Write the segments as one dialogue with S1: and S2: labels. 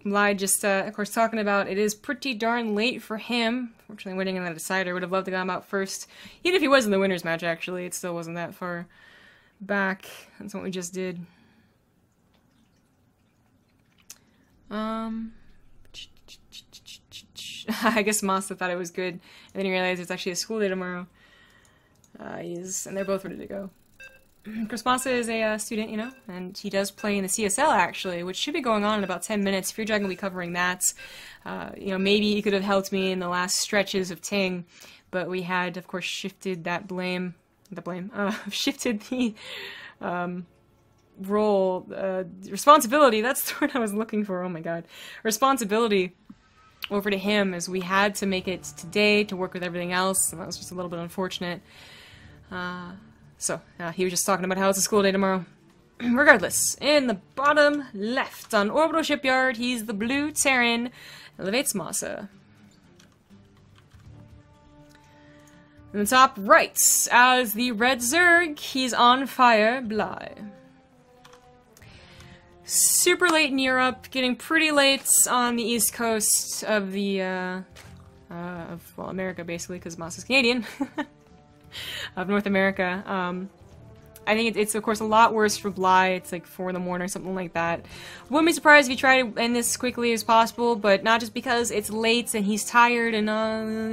S1: Bly just, of course, talking about it is pretty darn late for him. Fortunately, waiting on that decider. Would have loved to get him out first. Even if he was in the winner's match, actually, it still wasn't that far back. That's what we just did. I guess MaSa thought it was good, and then he realized it's actually a school day tomorrow. And they're both ready to go. Chris MaSa is a student, you know, and he does play in the CSL, actually, which should be going on in about 10 minutes. Fear Dragon will be covering that. You know, maybe he could have helped me in the last stretches of TING, but we had, of course, shifted that shifted the, role, responsibility, that's the word I was looking for, oh my god, responsibility over to him, as we had to make it today to work with everything else, and that was just a little bit unfortunate. He was just talking about how it's a school day tomorrow. Regardless, in the bottom left on Orbital Shipyard, he's the blue Terran, elevates MaSa. In the top right, as the red Zerg, he's on fire, Bly. Super late in Europe, getting pretty late on the east coast of the, well, America, basically, because MaSa's Canadian. Of North America. I think it's, of course, a lot worse for Bly. It's like 4 in the morning or something like that. Wouldn't be surprised if he tried to end this as quickly as possible, but not just because it's late and he's tired, and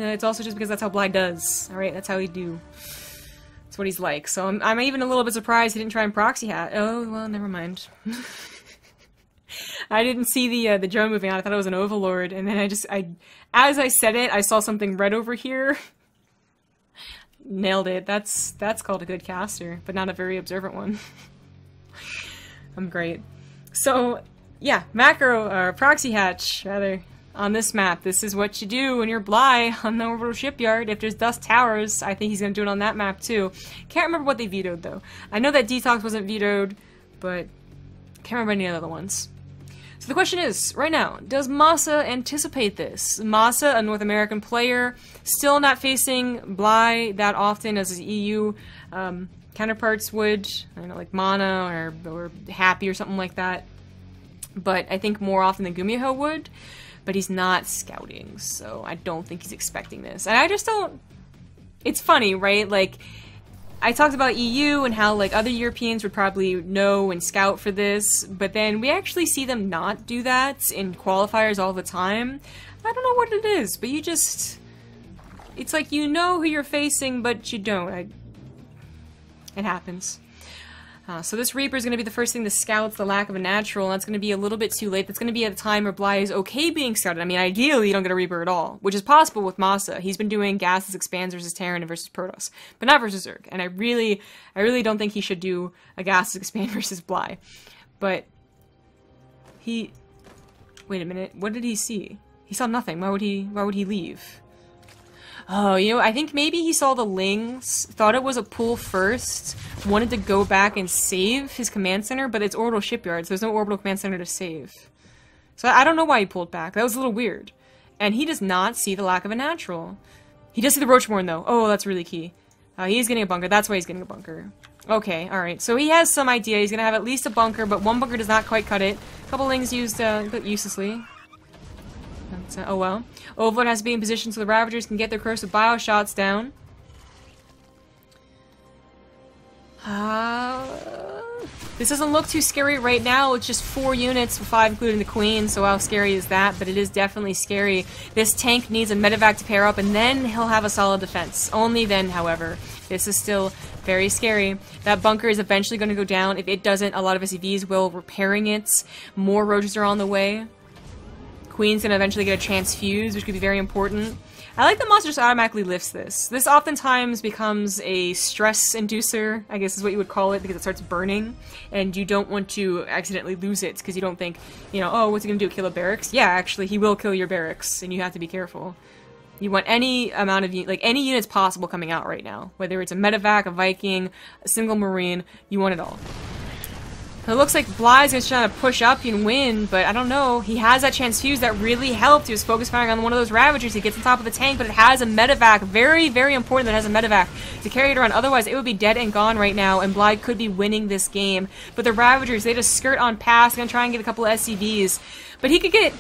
S1: it's also just because that's how Bly does. Alright, that's how he do. That's what he's like. So I'm even a little bit surprised he didn't try and proxy hat. Oh, well, never mind. I didn't see the drone moving out. I thought it was an Overlord, and then as I said it, I saw something red over here. Nailed it. That's called a good caster, but not a very observant one. I'm great. So, yeah, macro, or proxy hatch, rather, on this map. This is what you do when you're Bly on the Orbital Shipyard. If there's Dust Towers, I think he's gonna do it on that map too. Can't remember what they vetoed, though. I know that Detox wasn't vetoed, but can't remember any other ones. So the question is, right now, does MaSa anticipate this? MaSa, a North American player, still not facing Bly that often as his EU counterparts would, I don't know, like Mana or Happy or something like that. But I think more often than Gumiho would. But he's not scouting, so I don't think he's expecting this. And I just don't... It's funny, right? Like, I talked about EU and how, like, other Europeans would probably know and scout for this, but then we actually see them not do that in qualifiers all the time. I don't know what it is, but you just... It's like you know who you're facing, but you don't. It happens. So this Reaper is going to be the first thing to scout the lack of a natural, and that's going to be a little bit too late. That's going to be at a time where Bly is okay being scouted. I mean, ideally, you don't get a Reaper at all, which is possible with MaSa. He's been doing gases, expands versus Terran and versus Protoss, but not versus Zerg. And I really don't think he should do a gases expand versus Bly. But he... Wait a minute. What did he see? He saw nothing. Why would he leave? Oh, you know, I think maybe he saw the Lings, thought it was a pull first, wanted to go back and save his command center, but it's Orbital Shipyard, so there's no Orbital Command Center to save. So I don't know why he pulled back. That was a little weird. And he does not see the lack of a natural. He does see the Roachborn, though. Oh, that's really key. He's getting a bunker. That's why he's getting a bunker. Okay, alright. So he has some idea. He's going to have at least a bunker, but one bunker does not quite cut it. A couple Lings used uselessly. Oh well. Overlord has to be in position so the Ravagers can get their corrosive bio shots down. This doesn't look too scary right now. It's just 4 units, 5 including the Queen, so how scary is that? But it is definitely scary. This tank needs a medevac to pair up, and then he'll have a solid defense. Only then, however. This is still very scary. That bunker is eventually going to go down. If it doesn't, a lot of SCVs will repairing it. More Rogers are on the way. Queen's gonna eventually get a transfuse, which could be very important. I like that Monster just automatically lifts this. This oftentimes becomes a stress inducer, I guess is what you would call it, because it starts burning, and you don't want to accidentally lose it, because you don't think, you know, oh, what's he gonna do, kill a barracks? Yeah, actually, he will kill your barracks, and you have to be careful. You want any amount of, like, any units possible coming out right now. Whether it's a medevac, a Viking, a single Marine, you want it all. It looks like Bly's just trying to push up and win, but I don't know. He has that transfuse that really helped. He was focus firing on one of those Ravagers. He gets on top of the tank, but it has a medevac. Very, very important that it has a medevac to carry it around. Otherwise, it would be dead and gone right now, and Bly could be winning this game. But the Ravagers, they just skirt on past, gonna try and get a couple of SCVs. But he could get...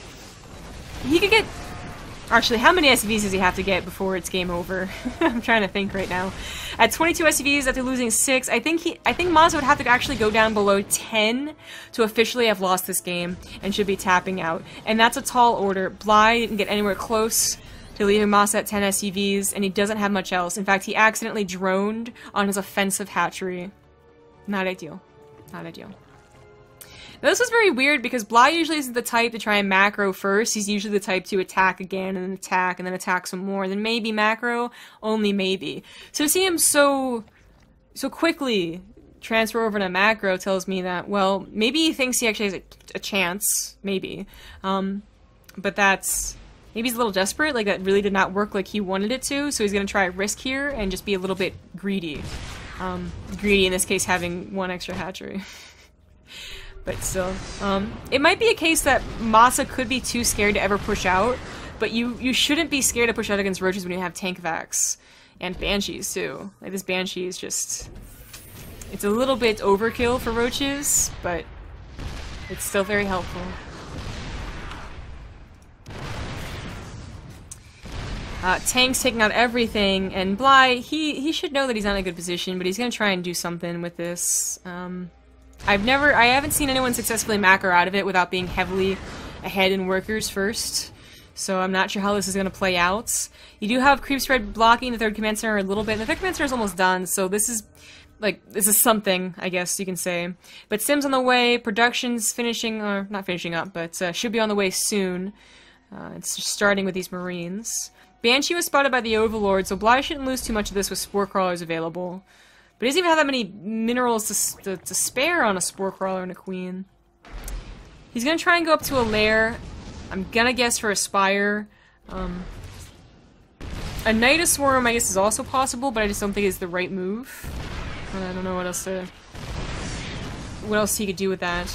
S1: Actually, how many SCVs does he have to get before it's game over? I'm trying to think right now. At 22 SCVs after losing 6, I think MaSa would have to actually go down below 10 to officially have lost this game and should be tapping out. And that's a tall order. Bly didn't get anywhere close to leaving MaSa at 10 SCVs, and he doesn't have much else. In fact, he accidentally droned on his offensive hatchery. Not ideal. Not ideal. Now, this was very weird because Bly usually isn't the type to try and macro first. He's usually the type to attack again and then attack some more, and then maybe macro, only maybe. So to see him so quickly transfer over to macro tells me that, well, maybe he thinks he actually has a chance, maybe. But that's... Maybe he's a little desperate, like that really did not work like he wanted it to, so he's gonna try risk here and just be a little bit greedy. Greedy in this case having one extra hatchery. But still, it might be a case that MaSa could be too scared to ever push out, but you shouldn't be scared to push out against roaches when you have tank vacs. And banshees, too. Like, this banshee is just... It's a little bit overkill for roaches, but it's still very helpful. Tank's taking out everything, and Bly, he should know that he's not in a good position, but he's gonna try and do something with this. I haven't seen anyone successfully macro out of it without being heavily ahead in workers first, so I'm not sure how this is going to play out. You do have creep spread blocking the third command center a little bit, and the third command center is almost done, so this is something, I guess you can say. But Sim's on the way, production's finishing, or not finishing up, but should be on the way soon. It's just starting with these Marines. Banshee was spotted by the Overlord, so Bly shouldn't lose too much of this with Spore Crawlers available. But he doesn't even have that many minerals to spare on a Spore Crawler and a Queen. He's gonna try and go up to a lair. I'm gonna guess for a Spire. A Nidus Swarm, I guess, is also possible, but I just don't think it's the right move. I don't know what else he could do with that.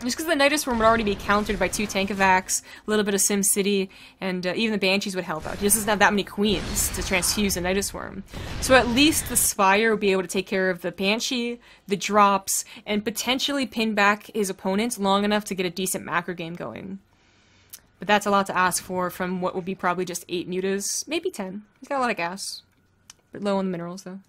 S1: Just because the Nidus Swarm would already be countered by 2 Tankovacs, a little bit of Sim City, and even the Banshees would help out. He just doesn't have that many Queens to transfuse the Nidus Swarm. So at least the Spire would be able to take care of the Banshee, the drops, and potentially pin back his opponent long enough to get a decent macro game going. But that's a lot to ask for from what will be probably just 8 mutas, maybe 10. He's got a lot of gas. But low on the minerals, though.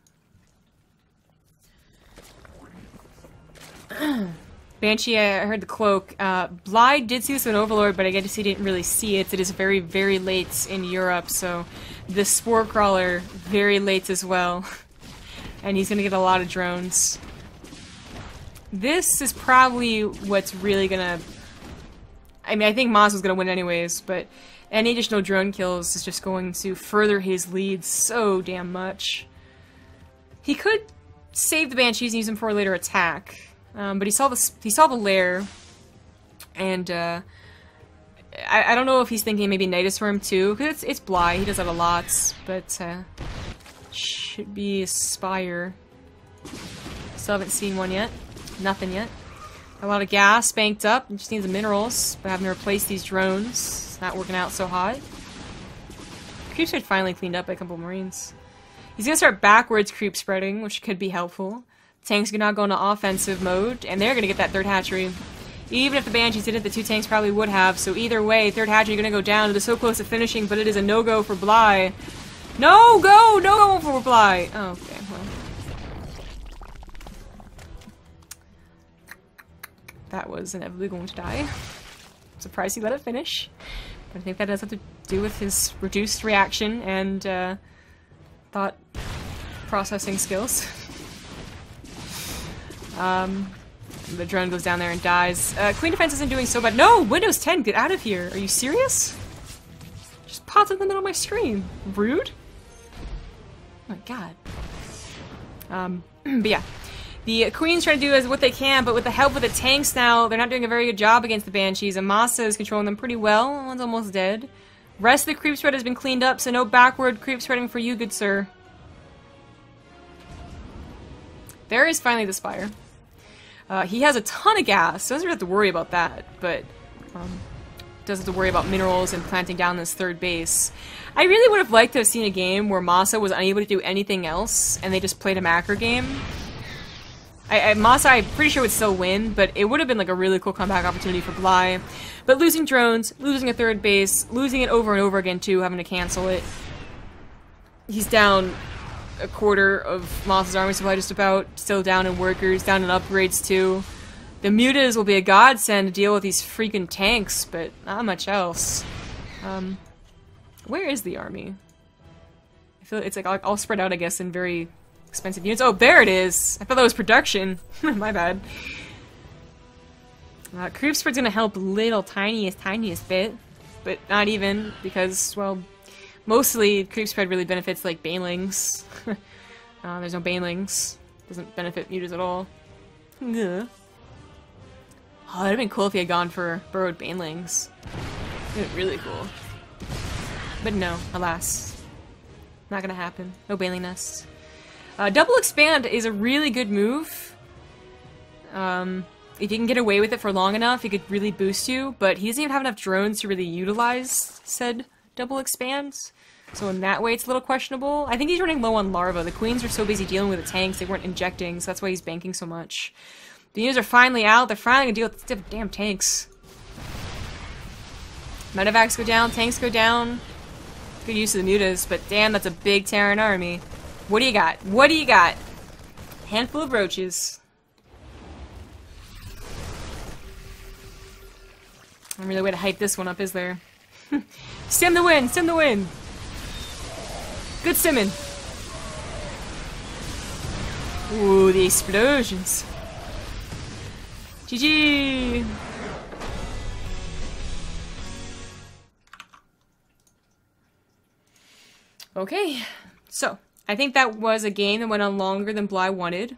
S1: Banshee, I heard the cloak. Bly did see this with Overlord, but I guess he didn't really see it. It is very, very late in Europe, so the Spore Crawler, very late as well. And he's gonna get a lot of drones. This is probably what's really gonna... I mean, I think MaSa was gonna win anyways, but any additional drone kills is just going to further his lead so damn much. He could save the Banshees and use them for a later attack. But he saw the lair, and I don't know if he's thinking maybe Nidus Worm too, because it's Bly, he does that a lot, but should be a Spire. Still haven't seen one yet. Nothing yet. A lot of gas banked up, just needs the minerals, but having to replace these drones, it's not working out so hot. Creep spread finally cleaned up by a couple of Marines. He's gonna start backwards creep spreading, which could be helpful. Tanks are now go into offensive mode, and they're going to get that third hatchery. Even if the Banshees did it, the 2 tanks probably would have, so either way, third hatchery going to go down. It is so close to finishing, but it is a no-go for Bly. No-go for Bly! Oh, okay, well. That was inevitably going to die. I'm surprised he let it finish. But I think that has something to do with his reduced reaction and, thought processing skills. The drone goes down there and dies. Queen Defense isn't doing so bad. No! Windows 10, get out of here! Are you serious? Just popped in the middle of my screen. Rude? Oh my god. But yeah. The Queen's trying to do what they can, but with the help of the tanks now, they're not doing a very good job against the Banshees, and MaSa is controlling them pretty well. One's almost dead. Rest of the creep spread has been cleaned up, so no backward creep spreading for you, good sir. There is finally the Spire. He has a ton of gas, so doesn't have to worry about that, but doesn't have to worry about minerals and planting down this third base. I really would have liked to have seen a game where MaSa was unable to do anything else, and they just played a macro game. MaSa, I'm pretty sure would still win, but it would have been like a really cool comeback opportunity for Bly. But losing drones, losing a third base, losing it over and over again too, having to cancel it. He's down a quarter of MaSa's army supply just about, still down in workers, down in upgrades too. The mutas will be a godsend to deal with these freaking tanks, but not much else. Where is the army? I feel it's like all spread out, I guess, in very expensive units. Oh, there it is! I thought that was production. My bad. Creep spread's gonna help little tiniest bit, but not even, because, well, mostly creep spread really benefits, like, banelings. There's no banelings. Doesn't benefit mutas at all. Ugh. Oh, that'd have been cool if he had gone for burrowed banelings. It'd been really cool. But no, alas. Not gonna happen. No baneling nests. Double expand is a really good move. If you can get away with it for long enough, it could really boost you, but he doesn't even have enough drones to really utilize said double expands. So in that way, it's a little questionable. I think he's running low on larva. The queens are so busy dealing with the tanks, they weren't injecting, so that's why he's banking so much. The units are finally out. They're finally gonna deal with the damn tanks. Medevacs go down, tanks go down. Good use of the mutas, but damn, that's a big Terran army. What do you got? What do you got? Handful of roaches. Not really a way to hype this one up, is there? Stem the wind! Stem the wind! Good stimming! Ooh, the explosions! GG! Okay, so I think that was a game that went on longer than Bly wanted.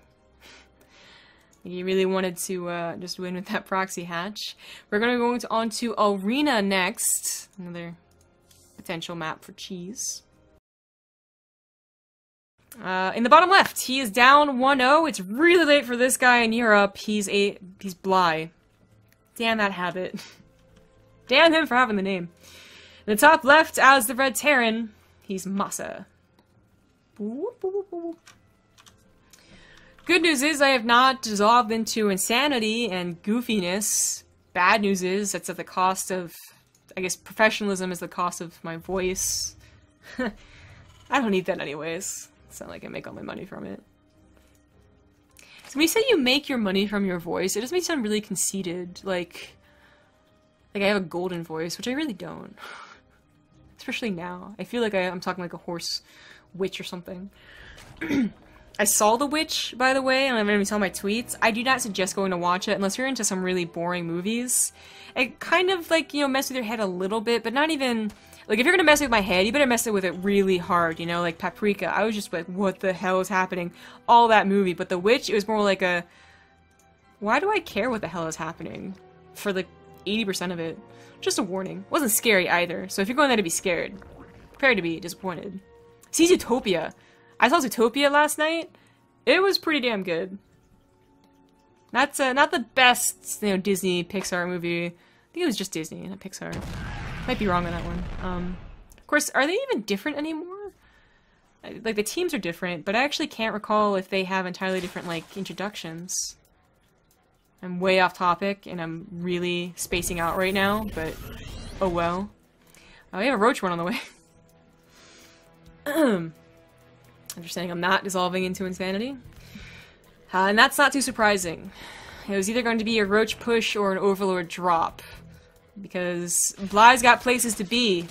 S1: He really wanted to just win with that proxy hatch. We're going to go on to Arena next. Another potential map for cheese. In the bottom left, he is down 1-0. It's really late for this guy in Europe. He's Bly. Damn that habit. Damn him for having the name. In the top left, as the Red Terran, he's MaSa. Boop, boop, boop. Good news is I have not dissolved into insanity and goofiness. Bad news is that's at the cost of, I guess, professionalism is the cost of my voice. I don't need that anyways. It's not like I make all my money from it. So when you say you make your money from your voice, it just makes me sound really conceited. Like I have a golden voice, which I really don't. Especially now. I feel like I'm talking like a horse witch or something. I saw The Witch, by the way, and I maybe saw my tweets. I do not suggest going to watch it unless you're into some really boring movies. It kind of, like, you know, mess with your head a little bit, but not even... Like, if you're gonna mess with my head, you better mess with it really hard, you know? Like, Paprika, I was just like, what the hell is happening? All that movie. But The Witch, it was more like a... Why do I care what the hell is happening? For, like, 80% of it. Just a warning. It wasn't scary either, so if you're going there to be scared, prepare to be disappointed. See Zootopia. I saw Zootopia last night. It was pretty damn good. That's not the best, you know, Disney Pixar movie. I think it was just Disney, not Pixar. Might be wrong on that one. Of course, are they even different anymore? Like, the teams are different, but I actually can't recall if they have entirely different, like, introductions. I'm way off topic, and I'm really spacing out right now, but oh well. We have a roach one on the way. Understanding I'm not dissolving into insanity. And that's not too surprising. It was either going to be a roach push or an overlord drop. Because Bly's got places to be.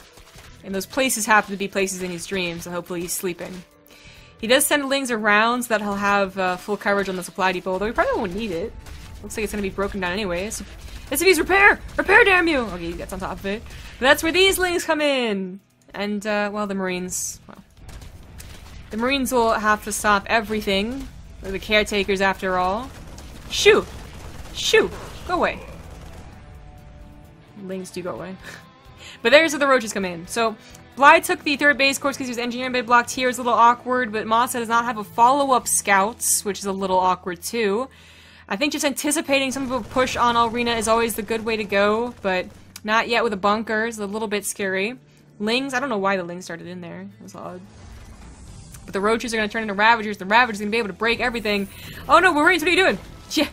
S1: And those places happen to be places in his dreams, so hopefully he's sleeping. He does send lings around so that he'll have full coverage on the supply depot, though he probably won't need it. Looks like it's going to be broken down anyways. SCV's repair! Repair, damn you! Okay, he gets on top of it. But that's where these lings come in! And, well, the Marines... Well, the Marines will have to stop everything. They're the caretakers, after all. Shoo! Shoo! Go away. Lings do go away. But there's where the roaches come in. So, Bly took the third base course because he was engineering bid blocked here. It's a little awkward, but MaSa does not have a follow-up scouts, which is a little awkward too. I think just anticipating some of a push on Arena is always the good way to go, but not yet with a bunker. It's a little bit scary. Lings, I don't know why the Lings started in there. It was odd. But the Roaches are going to turn into Ravagers. The Ravagers are going to be able to break everything. Oh no, Marines, what are you doing? Yeah.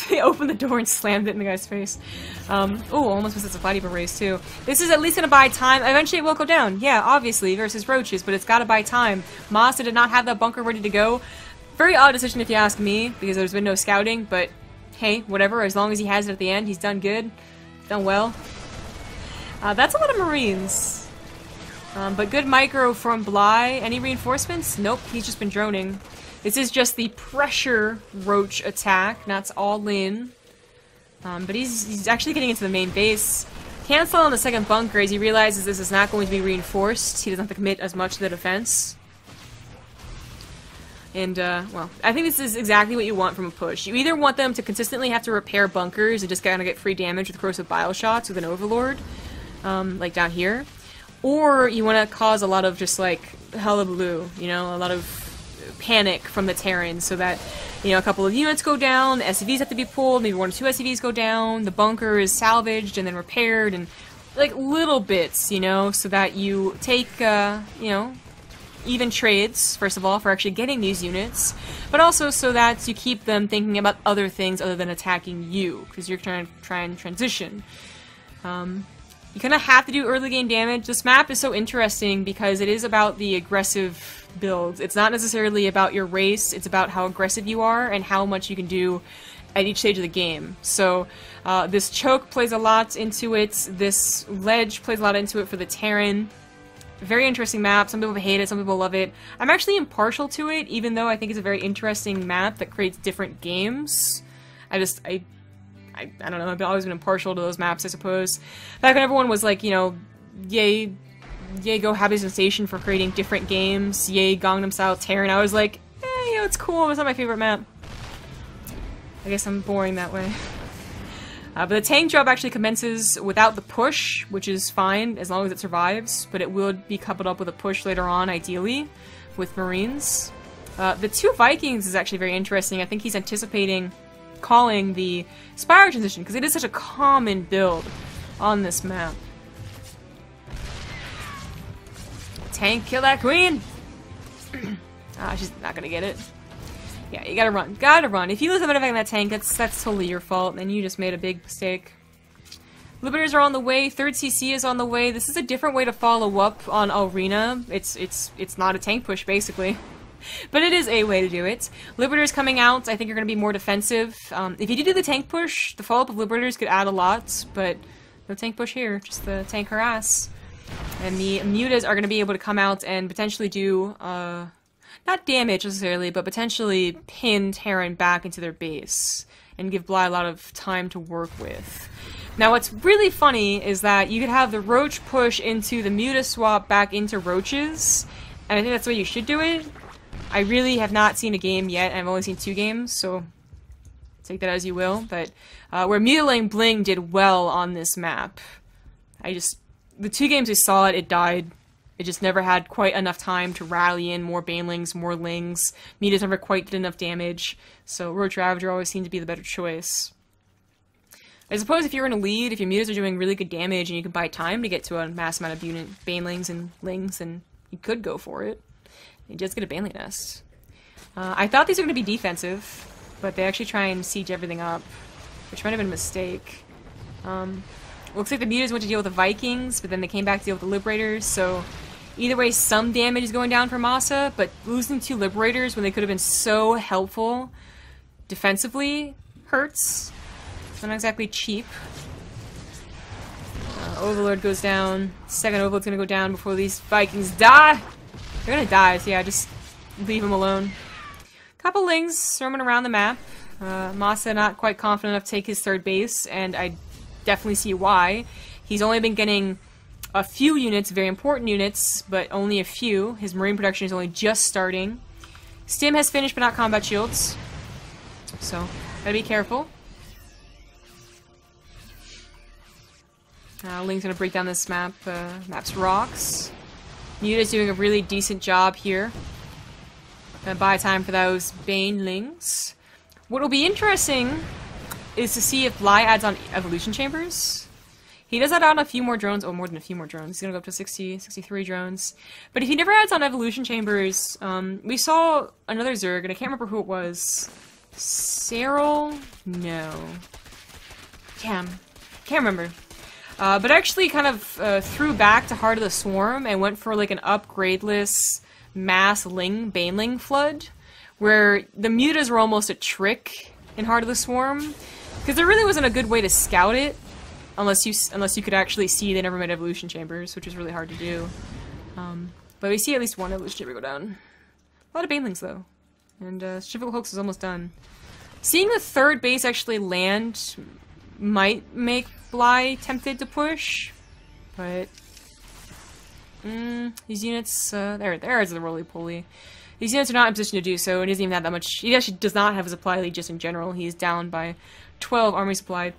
S1: They opened the door and slammed it in the guy's face. Oh, almost missed a Flighty Berets too. This is at least going to buy time. Eventually it will go down. Yeah, obviously, versus Roaches, but it's got to buy time. MaSa did not have that bunker ready to go. Very odd decision if you ask me, because there's been no scouting, but hey, whatever. As long as he has it at the end, he's done good. Done well. That's a lot of Marines. But good micro from Bly. Any reinforcements? Nope, he's just been droning. This is just the pressure Roach attack. That's all in. But he's actually getting into the main base. Cancel on the second bunker as he realizes this is not going to be reinforced. He doesn't have to commit as much to the defense. And, well, I think this is exactly what you want from a push. You either want them to consistently have to repair bunkers and just kind of get free damage with corrosive bile shots with an Overlord, like down here. Or you want to cause a lot of just, like, hullabaloo, you know, a lot of panic from the Terrans so that, you know, a couple of units go down, SCVs have to be pulled, maybe 1 or 2 SCVs go down, the bunker is salvaged and then repaired, and, like, little bits, you know, so that you take, you know, even trades, first of all, for actually getting these units, but also so that you keep them thinking about other things other than attacking you, because you're trying to transition. You kind of have to do early game damage. This map is so interesting because it is about the aggressive builds. It's not necessarily about your race, it's about how aggressive you are and how much you can do at each stage of the game. So this choke plays a lot into it, this ledge plays a lot into it for the Terran. Very interesting map. Some people hate it, some people love it. I'm actually impartial to it, even though I think it's a very interesting map that creates different games. I don't know, I've always been impartial to those maps, I suppose. Back when everyone was like, you know, yay go Habitation Station for creating different games, yay Gangnam Style Terran, I was like, you know, it's cool, it's not my favorite map. I guess I'm boring that way. But the tank job actually commences without the push, which is fine as long as it survives, but it will be coupled up with a push later on, ideally, with Marines. The 2 Vikings is actually very interesting. I think he's anticipating calling the Spire transition, because it is such a common build on this map. Tank, kill that queen! She's not gonna get it. Yeah, you gotta run. Gotta run. If you lose a medevac in that tank, that's totally your fault, and you just made a big mistake. Liberators are on the way. 3rd CC is on the way. This is a different way to follow up on Arena. It's not a tank push, basically. But it is a way to do it. Liberators coming out, I think you're going to be more defensive. If you do the tank push, the follow-up of Liberators could add a lot, but no tank push here, just the tank harass. And the mutas are going to be able to come out and potentially do, not damage necessarily, but potentially pin Terran back into their base and give Bly a lot of time to work with. Now what's really funny is that you could have the Roach push into the muta swap back into Roaches, and I think that's the way you should do it. I really have not seen a game yet, I've only seen 2 games, so take that as you will, but where Mutilating Bling did well on this map. The 2 games we saw it died. It just never had quite enough time to rally in more Banelings, more Lings. Mutas never quite did enough damage, so Roach Ravager always seemed to be the better choice. I suppose if you're in a lead, if your mutas are doing really good damage and you can buy time to get to a mass amount of Banelings and Lings, then you could go for it. You just get a Baneling Nest. I thought these were going to be defensive, but they actually try and siege everything up, which might have been a mistake. Looks like the mutas went to deal with the Vikings, but then they came back to deal with the Liberators, so either way, some damage is going down for MaSa, but losing 2 Liberators when they could have been so helpful defensively hurts. It's not exactly cheap. Overlord goes down. Second Overlord's gonna go down before these Vikings die! They're gonna die, so yeah, just leave them alone. Couple Lings roaming around the map. MaSa not quite confident enough to take his 3rd base, and I definitely see why. He's only been getting a few units, very important units, but only a few. His Marine production is only just starting. Stim has finished, but not combat shields. So, gotta be careful. Ling's gonna break down this map. Map's rocks. Muta's doing a really decent job here. Gonna buy time for those banelings. What will be interesting is to see if Bly adds on evolution chambers. He does add on a few more drones, oh, more than a few more drones. He's gonna go up to 60, 63 drones. But if he never adds on evolution chambers, we saw another Zerg, and I can't remember who it was. Cyril? No. Damn. Can't remember. But actually kind of threw back to Heart of the Swarm and went for like an upgradeless mass baneling flood, where the mutas were almost a trick in Heart of the Swarm, because there really wasn't a good way to scout it. Unless you could actually see they never made evolution chambers, which is really hard to do. But we see at least one evolution chamber go down. A lot of banelings though. And Shivik Hoax is almost done. Seeing the third base actually land might make Bly tempted to push, but these units, there's the roly-poly. These units are not in position to do so, and he doesn't even have that much. He actually does not have a supply lead just in general. He's down by 12 army supply.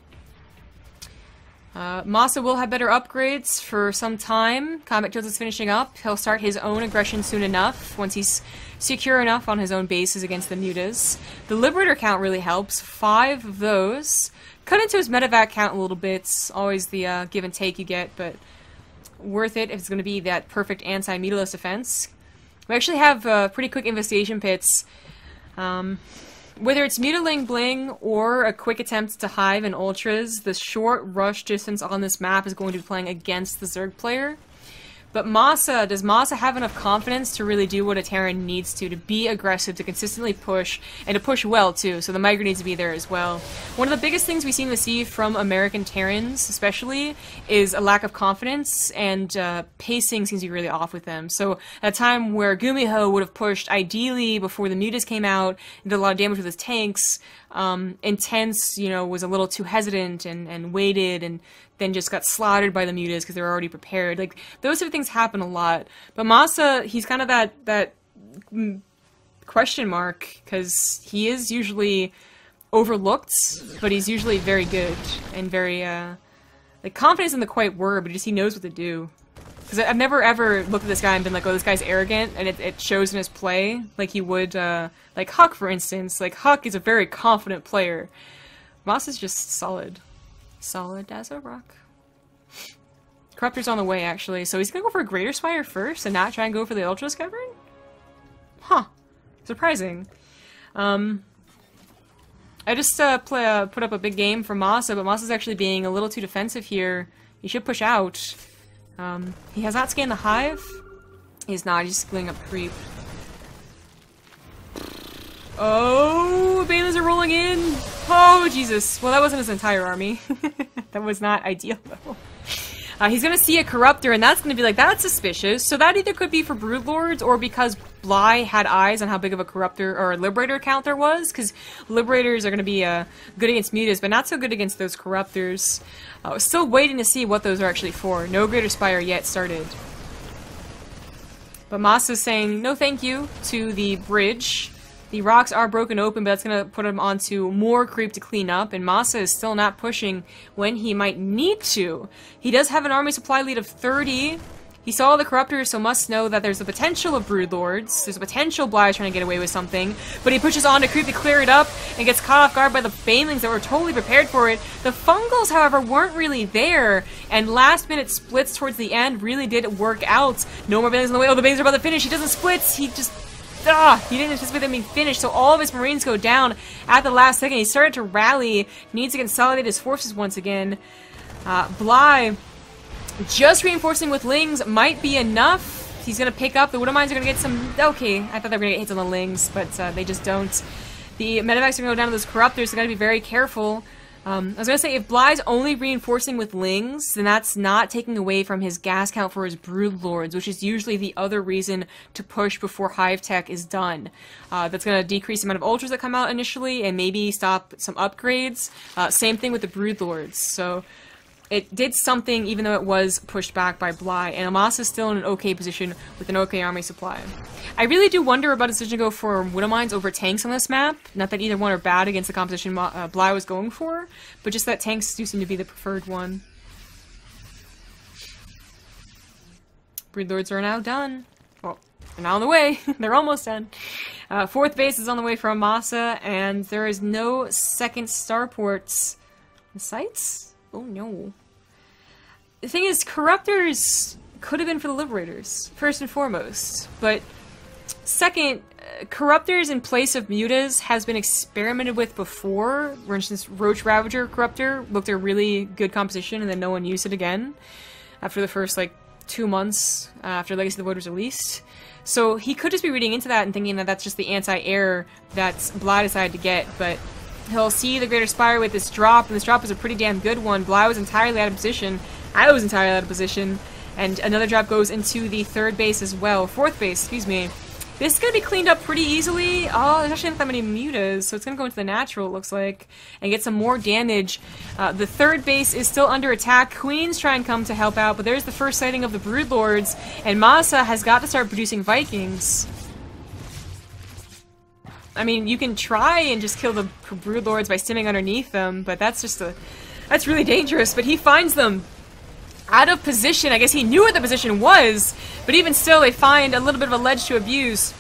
S1: MaSa will have better upgrades for some time. Combat Jones is finishing up. He'll start his own aggression soon enough, once he's secure enough on his own bases against the mutas. The Liberator count really helps. 5 of those. Cut into his medevac count a little bit. Always the give and take you get, but worth it if it's going to be that perfect anti-mutalist defense. We actually have pretty quick investigation pits. Whether it's mutiling bling or a quick attempt to hive and ultras, the short rush distance on this map is going to be playing against the Zerg player. But MaSa, does MaSa have enough confidence to really do what a Terran needs to be aggressive, to consistently push, and to push well too, so the Migrant needs to be there as well. One of the biggest things we seem to see from American Terrans, especially, is a lack of confidence, and pacing seems to be really off with them. So, at a time where Gumiho would have pushed ideally before the mutas came out, and did a lot of damage with his tanks, Intense, you know, was a little too hesitant and waited, and then just got slaughtered by the mutas because they were already prepared. Like, those sort of things happen a lot. But MaSa, he's kind of that question mark, because he is usually overlooked, but he's usually very good, and very, like, confident isn't the quite word, but just he knows what to do. Because I've never ever looked at this guy and been like, oh, this guy's arrogant, and it shows in his play, like he would, like Huck, for instance. Like, Huck is a very confident player. MaSa's just solid. Solid as a rock. Corruptor's on the way, actually, so he's gonna go for a Greater Spire first, and not try and go for the Ultra Skyvern? Huh. Surprising. I just put up a big game for MaSa, but MaSa's actually being a little too defensive here. He should push out. He has not scanned the hive. He's not, he's just going up creep. Oh, Banelands are rolling in! Oh, Jesus. Well, that wasn't his entire army. That was not ideal, though. He's gonna see a Corruptor, and that's gonna be like, that's suspicious. So that either could be for Broodlords, or because Bly had eyes on how big of a Corruptor or a Liberator count there was, because Liberators are gonna be good against mutas, but not so good against those Corruptors. Still waiting to see what those are actually for. No Greater Spire yet started. But MaSa's saying no thank you to the bridge. The rocks are broken open, but that's going to put him onto more creep to clean up, and MaSa is still not pushing when he might need to. He does have an army supply lead of 30. He saw the Corruptors, so must know that there's a potential of Broodlords. There's a potential Bly trying to get away with something, but he pushes on to creep to clear it up and gets caught off guard by the Banelings that were totally prepared for it. The Fungals, however, weren't really there, and last-minute splits towards the end really did work out. No more Banelings on the way. Oh, the Banelings are about to finish. He doesn't split. He just... he didn't anticipate them being finished, so all of his Marines go down at the last second. He started to rally, needs to consolidate his forces once again. Bly, just reinforcing with Lings might be enough. He's gonna pick up, the Widowmines are gonna get some, okay, I thought they were gonna get hits on the Lings, but they just don't. The Medevacs are gonna go down to those Corruptors, so gotta be very careful. I was gonna say, if Bly's only reinforcing with Lings, then that's not taking away from his gas count for his Broodlords, which is usually the other reason to push before Hive Tech is done. That's gonna decrease the amount of Ultras that come out initially, and maybe stop some upgrades. Same thing with the Broodlords, so it did something even though it was pushed back by Bly, and MaSa is still in an okay position with an okay army supply. I really do wonder about a decision to go for Widowmines over tanks on this map. Not that either one are bad against the composition Bly was going for, but just that tanks do seem to be the preferred one. Broodlords are now done. Well, they're now on the way. They're almost done. Fourth base is on the way from MaSa, and there is no second starports. The sites? Oh no. The thing is, Corruptors could have been for the Liberators, first and foremost. But second, Corruptors in place of Mutas has been experimented with before. For instance, Roach Ravager Corruptor looked a really good composition, and then no one used it again after the first, like, 2 months after Legacy of the Void was released. So he could just be reading into that and thinking that that's just the anti-air that Bly decided to get, but he'll see the Greater Spire with this drop, and this drop is a pretty damn good one. Bly was entirely out of position. I was entirely out of position. And another drop goes into the third base as well. Fourth base, excuse me. This is going to be cleaned up pretty easily. Oh, there's actually not that many mutas, so it's going to go into the natural, it looks like, and get some more damage. The third base is still under attack. Queens try and come to help out, but there's the first sighting of the Broodlords, and MaSa has got to start producing Vikings. I mean, you can try and just kill the Broodlords by stimming underneath them, but that's just that's really dangerous, but he finds them out of position. I guess he knew what the position was, but even still, they find a little bit of a ledge to abuse.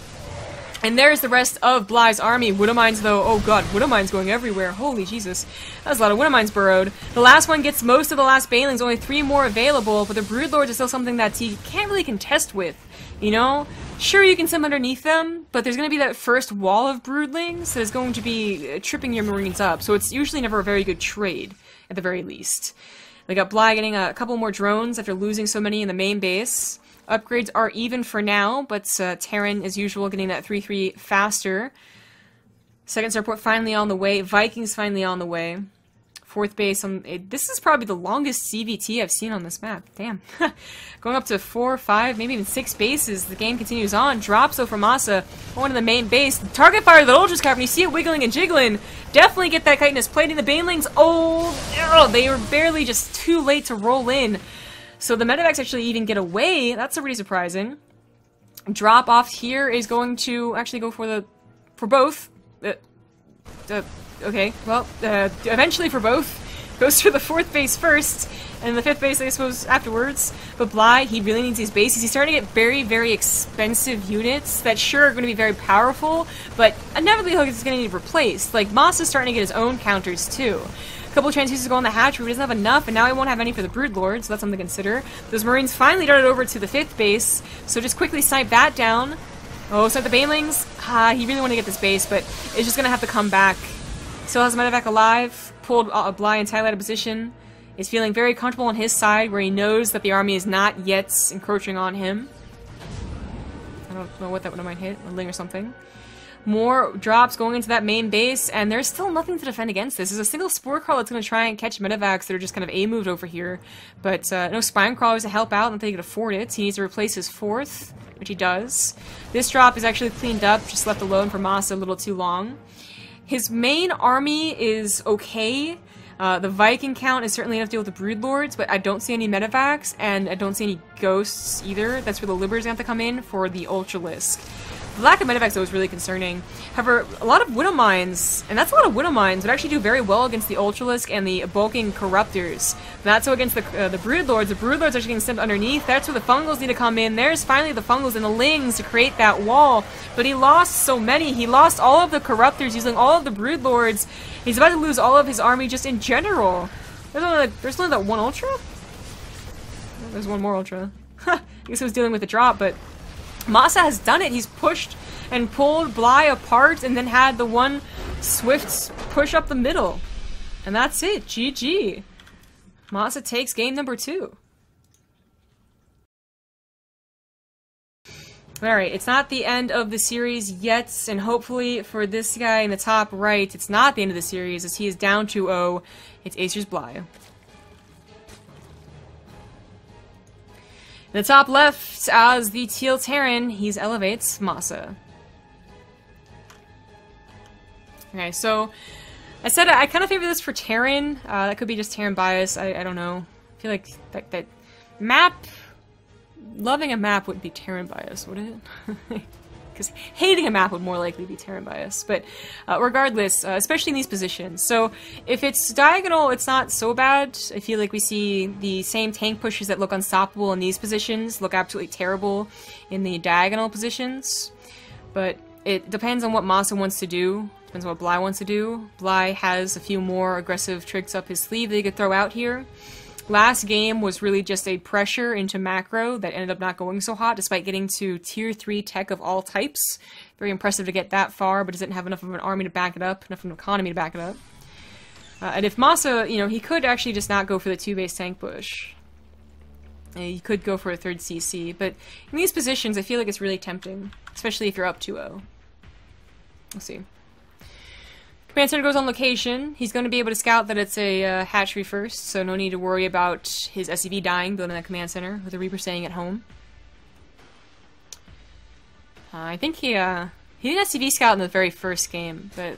S1: And there's the rest of Bly's army. Widowmines, though, oh god, Widowmines going everywhere. Holy Jesus. That was a lot of Widowmines burrowed. The last one gets most of the last Banelings, only 3 more available, but the Broodlords is still something that he can't really contest with, you know? Sure, you can sim underneath them, but there's going to be that first wall of Broodlings that is going to be tripping your Marines up, so it's usually never a very good trade, at the very least. We got Bly getting a couple more drones after losing so many in the main base. Upgrades are even for now, but Terran, as usual, getting that 3-3 faster. Second starport finally on the way. Vikings finally on the way. Fourth base. This is probably the longest ZvT I've seen on this map. Damn. Going up to 4, 5, maybe even 6 bases. The game continues on. Drops though from MaSa. Going to the main base. Target fire that Ultra's Cap, and you see it wiggling and jiggling. Definitely get that chitinous plating. The Banelings, oh, they were barely just too late to roll in. So the medevacs actually even get away. That's pretty surprising. Drop off here is going to actually go for both. Okay, well, eventually for both. Goes for the fourth base first, and the fifth base, I suppose, afterwards. But Bly, he really needs these bases. He's starting to get very, very expensive units that sure are going to be very powerful, but inevitably he's going to need replaced. Like, MaSa's starting to get his own counters, too. A couple of transfuses go on the hatchery, but he doesn't have enough, and now he won't have any for the Broodlord, so that's something to consider. Those Marines finally darted over to the fifth base, so just quickly snipe that down. Oh, so the Banelings, he really wanted to get this base, but it's just going to have to come back. Still has medevac alive, pulled Bly entirely out of position, is feeling very comfortable on his side, where he knows that the army is not yet encroaching on him. I don't know what that might hit, a ling or something. More drops going into that main base, and there's still nothing to defend against this. There's a single Spore Crawler that's going to try and catch medevacs that are just kind of A-moved over here, but no Spine Crawlers to help out, not that he could afford it. He needs to replace his fourth, which he does. This drop is actually cleaned up, just left alone for MaSa a little too long. His main army is okay. The Viking count is certainly enough to deal with the Broodlords, but I don't see any medevacs, and I don't see any ghosts either. That's where the Libers have to come in for the Ultralisk. The lack of medevacs, though, is really concerning. However, a lot of Widowmines, and that's a lot of Widowmines, would actually do very well against the Ultralisk and the bulking Corruptors. Not so against the Broodlords. The Broodlords are actually getting sent underneath. That's where the Fungals need to come in. There's finally the Fungals and the Lings to create that wall. But he lost so many. He lost all of the Corruptors using all of the Broodlords. He's about to lose all of his army just in general. There's only that one Ultra? There's one more Ultra. I guess he was dealing with the drop, but MaSa has done it. He's pushed and pulled Bly apart and then had the one swift push up the middle. And that's it. GG. MaSa takes game number 2. Alright, it's not the end of the series yet, and hopefully for this guy in the top right, it's not the end of the series, as he is down 2-0. It's Acer's Bly. In the top left, as the Teal Terran, he's elevates MaSa. Okay, so I said I kind of favor this for Terran. That could be just Terran bias. I don't know. I feel like that map, loving a map would be Terran bias, would it? Because hating a map would more likely be Terran bias. But regardless, especially in these positions. So if it's diagonal, it's not so bad. I feel like we see the same tank pushes that look unstoppable in these positions look absolutely terrible in the diagonal positions. But it depends on what MaSa wants to do. Depends on what Bly wants to do. Bly has a few more aggressive tricks up his sleeve that he could throw out here. Last game was really just a pressure into macro that ended up not going so hot, despite getting to tier 3 tech of all types. Very impressive to get that far, but doesn't have enough of an army to back it up, enough of an economy to back it up. And if MaSa, you know, he could actually just not go for the 2-base tank push. You could go for a 3rd CC, but in these positions, I feel like it's really tempting, especially if you're up 2-0. We'll see. Command Center goes on location. He's going to be able to scout that it's a hatchery first, so no need to worry about his SCV dying building that Command Center, with the Reaper staying at home. I think he didn't SCV scout in the very first game, but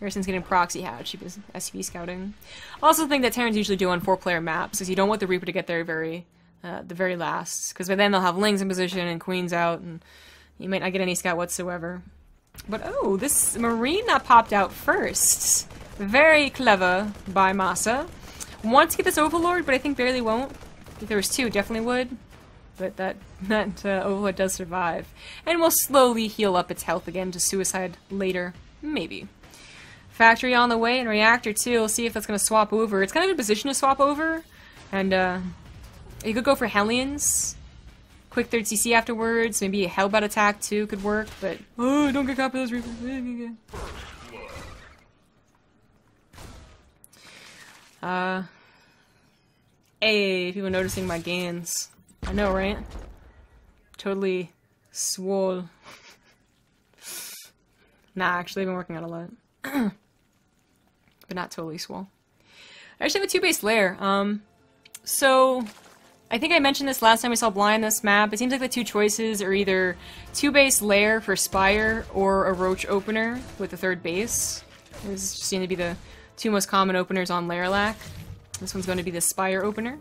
S1: ever since getting Proxy Hatch, he was SCV scouting. I also think that Terrans usually do on 4-player maps, because you don't want the Reaper to get there the very last, because by then they'll have Lings in position and Queens out, and you might not get any scout whatsoever. But oh, this Marina popped out first. Very clever by MaSa. Want to get this Overlord, but I think barely won't. If there was 2, definitely would. But that Overlord does survive. And will slowly heal up its health again to suicide later. Maybe. Factory on the way, and Reactor 2. We'll see if that's going to swap over. It's kind of in a position to swap over. And you could go for Hellions. Quick 3rd CC afterwards, maybe a Hellbout attack too could work, but oh, don't get caught by those Reapers. Hey, people noticing my gains. I know, right? Totally swole. Nah, actually, I've been working out a lot. But not totally swole. I actually have a 2-base lair. So I think I mentioned this last time we saw Bly on this map. It seems like the 2 choices are either 2-base lair for Spire or a Roach opener with a 3rd base. These just seem to be the 2 most common openers on Lairlac. This one's going to be the Spire opener.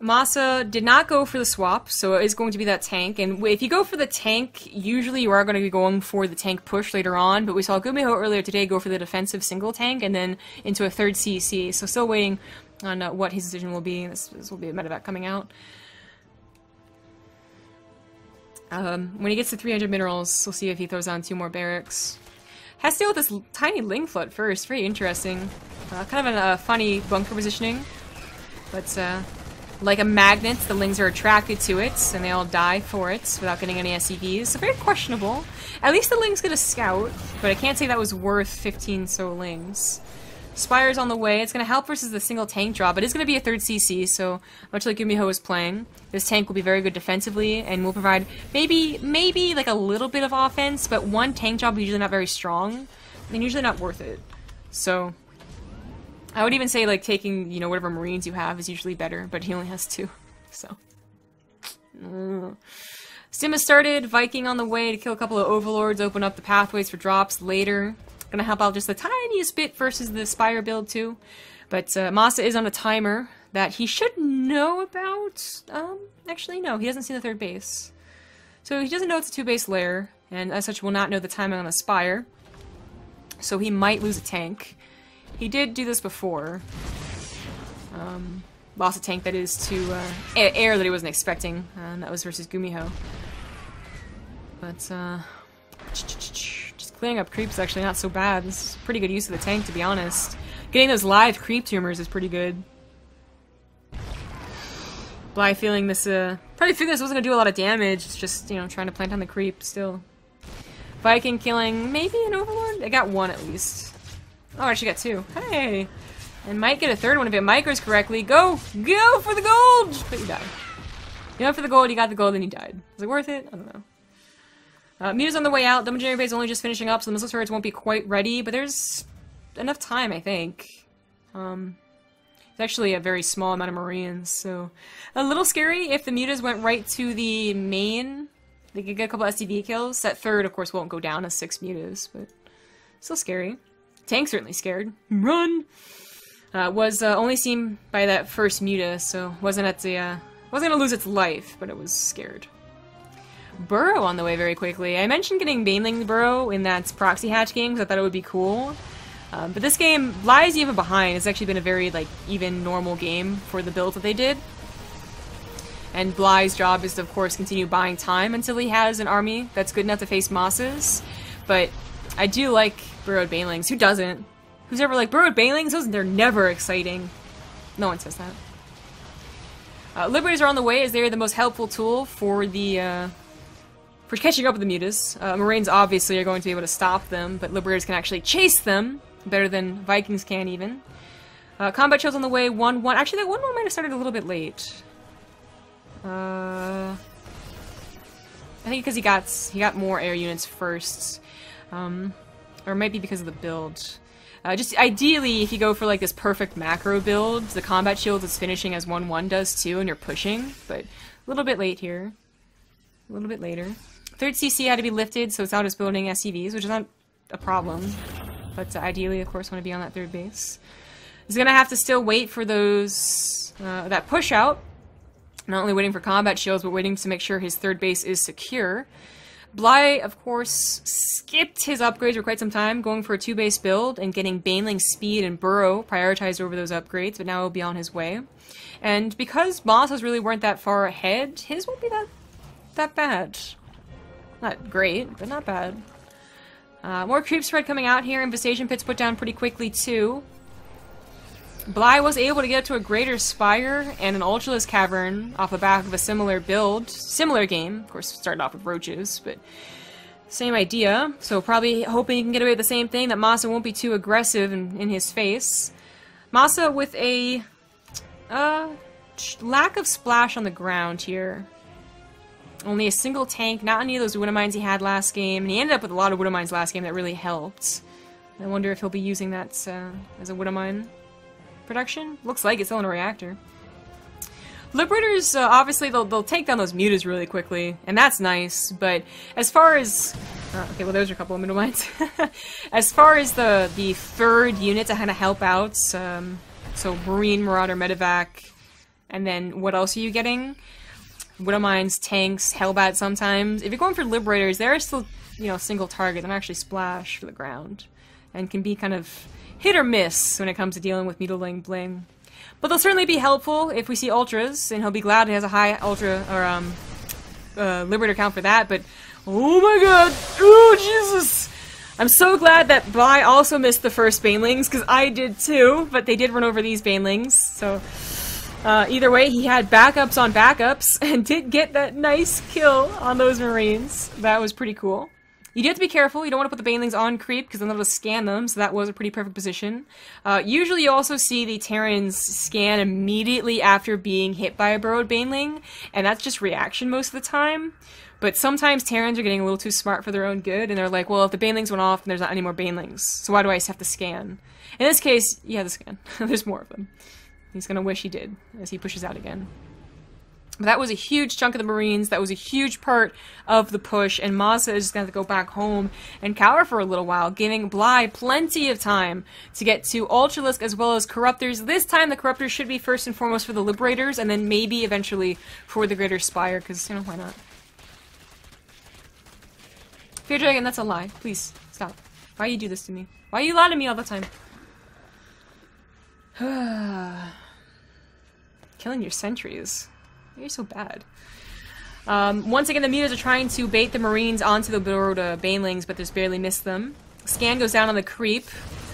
S1: MaSa did not go for the swap, so it is going to be that tank. And if you go for the tank, usually you are going to be going for the tank push later on. But we saw Gumiho earlier today go for the defensive single tank and then into a 3rd CC. So still waiting on what his decision will be. This will be a medevac coming out. When he gets to 300 minerals, we'll see if he throws on 2 more barracks. Has to deal with this tiny Ling Flood first. Very interesting. Kind of a funny bunker positioning. But like a magnet, the Lings are attracted to it, and they all die for it without getting any SCVs. So very questionable. At least the Lings get a scout, but I can't say that was worth 15 so Lings. Spire's on the way. It's going to help versus the single tank drop. It is going to be a 3rd CC, so much like Gumiho is playing, this tank will be very good defensively and will provide maybe like a little bit of offense, but 1 tank job is usually not very strong and usually not worth it. So I would even say like taking, you know, whatever Marines you have is usually better, but he only has 2. So Sim has started. Viking on the way to kill a couple of Overlords, open up the pathways for drops later. Gonna help out just the tiniest bit versus the Spire build too. But MaSa is on a timer that he should know about. Actually no, he doesn't see the 3rd base. So he doesn't know it's a 2-base lair, and as such will not know the timing on the Spire. So he might lose a tank. He did do this before. Lost a tank that is to air that he wasn't expecting, and that was versus Gumiho. But just clearing up creeps is actually not so bad. This is pretty good use of the tank, to be honest. Getting those live creep tumors is pretty good. Bly feeling this, probably figured this wasn't gonna do a lot of damage. It's just, you know, trying to plant on the creep still. Viking killing maybe an Overlord? I got 1 at least. Oh, I actually got 2. Hey! And might get a 3rd one if it micros correctly. Go! Go for the gold! But you died. You went for the gold, you got the gold, then you died. Was it worth it? I don't know. Muta's on the way out. Double Generator Base only just finishing up, so the missile turrets won't be quite ready, but there's enough time, I think. It's actually a very small amount of Marines, so a little scary if the Mutas went right to the main. They could get a couple SCV kills. That 3rd, of course, won't go down as 6 Mutas, but still scary. Tank's certainly scared. Run! Was only seen by that first Muta, so wasn't gonna lose its life, but it was scared. Burrow on the way very quickly. I mentioned getting Baneling Burrow in that Proxy Hatch game because I thought it would be cool. But this game lies even behind. It's actually been a very, like, even normal game for the build that they did. And Bly's job is to, of course, continue buying time until he has an army that's good enough to face MaSas. But I do like Burrowed Banelings. Who doesn't? Who's ever like, Burrowed Banelings? They're never exciting. No one says that. Liberators are on the way as they are the most helpful tool for the, for catching up with the mutas. Marines obviously are going to be able to stop them, but Liberators can actually chase them better than Vikings can even. Combat Shields on the way, 1-1. Actually, that 1-1 might have started a little bit late. I think because he got more air units first. Or it might be because of the build. Just ideally, if you go for like this perfect macro build, the Combat Shield is finishing as 1-1 does too, and you're pushing, but a little bit late here. A little bit later. Third CC had to be lifted, so it's out as building SCVs, which is not a problem. But ideally, of course, want to be on that third base. He's gonna have to still wait for those that push out. Not only waiting for combat shields, but waiting to make sure his third base is secure. Bly, of course, skipped his upgrades for quite some time, going for a 2-base build and getting Baneling Speed and Burrow prioritized over those upgrades, but now he'll be on his way. And because MaSas really weren't that far ahead, his won't be that bad. Not great, but not bad. More creep spread coming out here. Infestation pits put down pretty quickly too. Bly was able to get to a Greater Spire and an Ultralisk Cavern off the back of a similar build. Similar game. Of course, started off with roaches, but same idea. So probably hoping he can get away with the same thing, that MaSa won't be too aggressive in his face. MaSa with a lack of splash on the ground here. Only a single tank, not any of those Widowmines he had last game, and he ended up with a lot of Widowmines last game that really helped. I wonder if he'll be using that as a Widowmine production. Looks like it's still in a reactor. Liberators, obviously, they'll take down those mutas really quickly, and that's nice, but as far as... okay, well, those are a couple of Widowmines. As far as the third unit to kind of help out, so Marine, Marauder, Medevac, and then what else are you getting? Widowmines, tanks, Hellbat sometimes. If you're going for Liberators, they're still, you know, single target. They're not actually splash for the ground. And can be kind of hit or miss when it comes to dealing with Mutiling Bling. But they'll certainly be helpful if we see Ultras, and he'll be glad he has a high Ultra, or, Liberator count for that, but... Oh my god! Oh, Jesus! I'm so glad that Bly also missed the first Banelings, because I did too, but they did run over these Banelings, so... either way, he had backups on backups, and did get that nice kill on those Marines. That was pretty cool. You do have to be careful. You don't want to put the Banelings on creep, because then they'll just scan them, so that was a pretty perfect position. Usually you also see the Terrans scan immediately after being hit by a Burrowed Baneling, and that's just reaction most of the time. But sometimes Terrans are getting a little too smart for their own good, and they're like, well, if the Banelings went off, then there's not any more Banelings, so why do I just have to scan? In this case, you have to scan. There's more of them. He's gonna wish he did, as he pushes out again. But that was a huge chunk of the Marines, that was a huge part of the push, and MaSa is just gonna have to go back home and cower for a little while, giving Bly plenty of time to get to Ultralisk as well as Corruptors. This time the Corruptors should be first and foremost for the Liberators, and then maybe eventually for the Greater Spire, because, you know, why not? Fear Dragon, that's a lie. Please, stop. Why you do this to me? Why you lie to me all the time? Killing your sentries. You're so bad. Once again, the mutas are trying to bait the Marines onto the Burrowed Banelings, but just barely missed them. Scan goes down on the creep.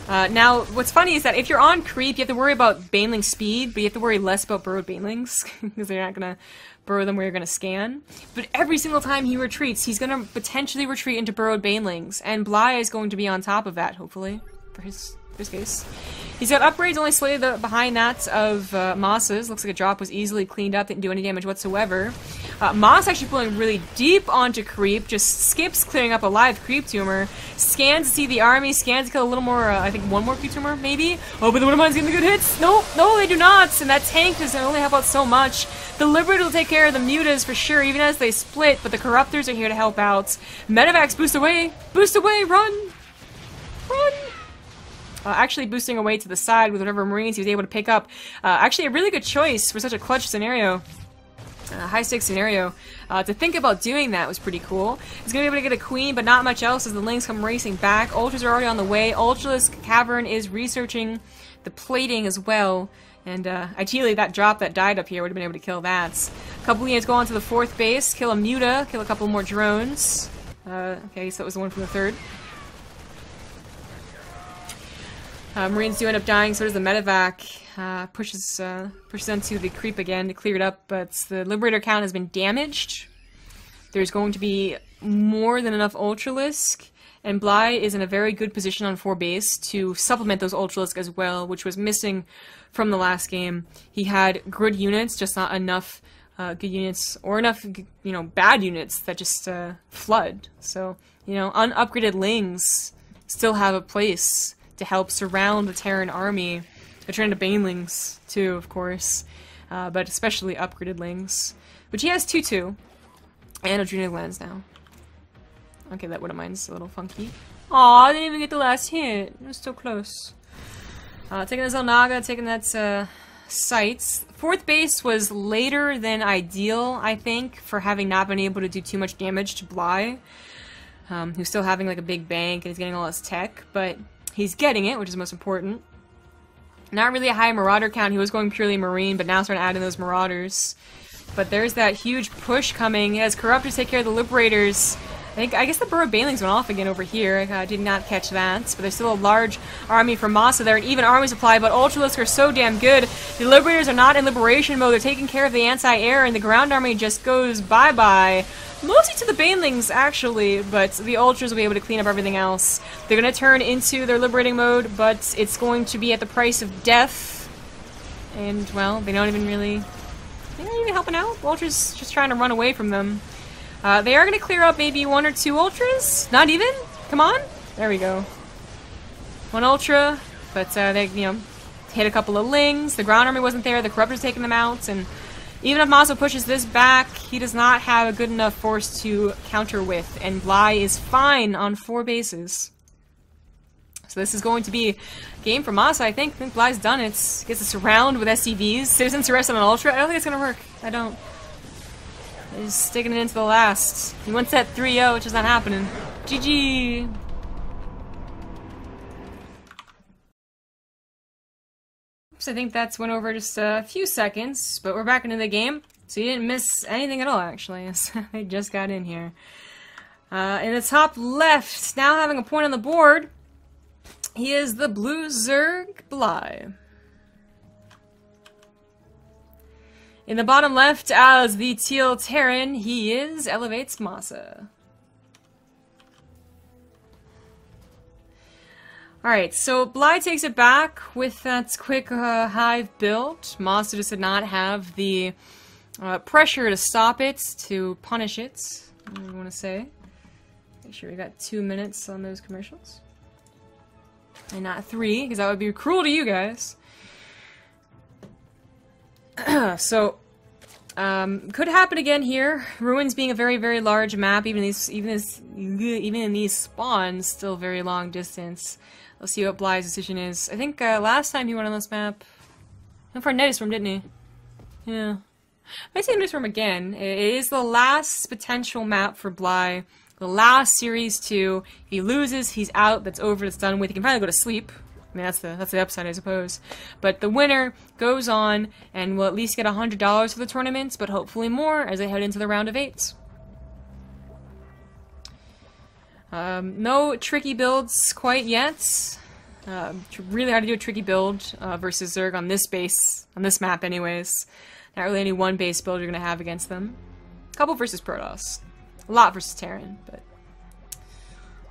S1: Now, what's funny is that if you're on creep, you have to worry about Baneling speed, but you have to worry less about Burrowed Banelings, because they're not gonna burrow them where you're gonna scan. But every single time he retreats, he's gonna potentially retreat into Burrowed Banelings, and Bly is going to be on top of that, hopefully, for his case. He's got upgrades only slightly behind that of MaSa's. Looks like a drop was easily cleaned up, didn't do any damage whatsoever. MaSa actually pulling really deep onto creep, just skips clearing up a live creep tumor, scans to see the army, scans to kill a little more, I think one more creep tumor, maybe? Oh, but the Widowmine's getting the good hits! No, they do not! And that tank does only help out so much. The Liberator will take care of the mutas for sure, even as they split, but the Corruptors are here to help out. Medevacs boost away! Boost away! Run! Run! Actually boosting away to the side with whatever Marines he was able to pick up. Actually a really good choice for such a clutch scenario. High-stakes scenario. To think about doing that was pretty cool. He's going to be able to get a queen, but not much else as the Lings come racing back. Ultras are already on the way. Ultralisk Cavern is researching the plating as well. And ideally that drop that died up here would have been able to kill that. couple units go on to the 4th base, kill a Muta, kill a couple more drones. Okay, so that was the one from the 3rd. Marines do end up dying, so does the medevac. Pushes into the creep again to clear it up, but the Liberator count has been damaged. There's going to be more than enough Ultralisk, and Bly is in a very good position on 4 base to supplement those Ultralisk as well, which was missing from the last game. He had good units, just not enough good units, or enough, you know, bad units that just flood. So, you know, unupgraded Lings still have a place to help surround the Terran army. They're trying to Banelings, too, of course, but especially upgraded Lings. Which he has 2-2, and Adrenal Glands now. Okay, that one of mine's a little funky. Aw, I didn't even get the last hit. It was so close. Taking the Zelnaga, taking that sites. 4th base was later than ideal, I think, for having not been able to do too much damage to Bly. Who's still having like a big bank and he's getting all his tech, but he's getting it, which is most important. Not really a high Marauder count. He was going purely Marine, but now starting to add in those Marauders. But there's that huge push coming as Corruptors take care of the Liberators. I guess the Burrow Banelings went off again over here. I did not catch that, but there's still a large army from MaSa there, and even army supply, but Ultralisk are so damn good. The Liberators are not in liberation mode. They're taking care of the anti-air, and the ground army just goes bye-bye. Mostly to the Banelings, actually, but the Ultras will be able to clean up everything else. They're going to turn into their liberating mode, but it's going to be at the price of death. And, well, they don't even really... They're not even helping out. Ultras just trying to run away from them. They are going to clear up maybe 1 or 2 Ultras. Not even? Come on. There we go. 1 Ultra, but they, you know, hit a couple of Lings. The ground army wasn't there. The Corruptor's taking them out, and even if MaSa pushes this back, he does not have a good enough force to counter with, and Bly is fine on 4 bases. So this is going to be a game for MaSa, I think. I think Bly's done it. Gets a surround with SCVs. Citizens arrest on an Ultra. I don't think it's going to work. I don't. He's sticking it into the last. He wants that 3-0, which is not happening. GG! So I think that's went over just a few seconds, but we're back into the game. So you didn't miss anything at all, actually. They just got in here. In the top left, now having a point on the board, he is the Blue Zerg Bly. In the bottom left, as the Teal Terran, he is Elevates MaSa. Alright, so Bly takes it back with that quick hive build. MaSa just did not have the pressure to stop it, to punish it, I want to say. Make sure we got 2 minutes on those commercials. And not 3, because that would be cruel to you guys. So, could happen again here. Ruins being a very, very large map, even in these spawns, still very long distance. Let's see what Bly's decision is. I think last time he went on this map, went for a Netistorm, didn't he? Yeah. I say Netistorm again. It is the last potential map for Bly. The last Series 2. If he loses, he's out. That's over. It's done with. He can finally go to sleep. I mean, that's the upside, I suppose. But the winner goes on and will at least get $100 for the tournaments, but hopefully more as they head into the round of 8s. No tricky builds quite yet. Really hard to do a tricky build versus Zerg on this base, on this map anyways. Not really any one base build you're going to have against them. A couple versus Protoss. A lot versus Terran, but...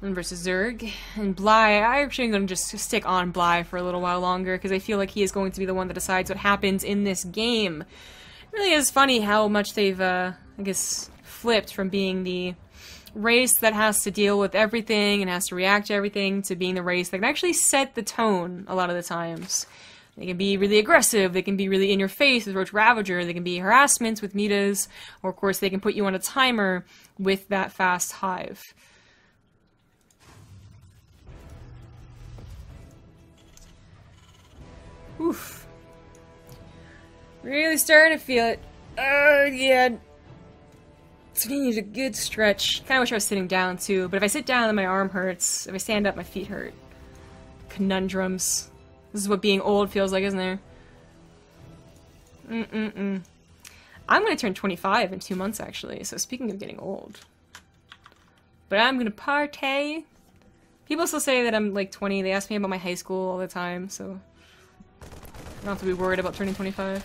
S1: One versus Zerg. And Bly, I'm actually going to just stick on Bly for a little while longer, because I feel like he is going to be the one that decides what happens in this game. It really is funny how much they've, I guess, flipped from being the race that has to deal with everything and has to react to everything to being the race that can actually set the tone a lot of the times. They can be really aggressive, they can be really in your face with Roach Ravager, they can be harassment with Mitas, or of course they can put you on a timer with that fast hive. Oof. Really starting to feel it. Oh, yeah. It's needs a good stretch. Kinda wish I was sitting down too, but if I sit down then my arm hurts. If I stand up my feet hurt. Conundrums. This is what being old feels like, isn't there? I'm going to turn 25 in 2 months, actually. So speaking of getting old. But I'm going to partay. People still say that I'm like 20. They ask me about my high school all the time, so I don't have to be worried about turning 25.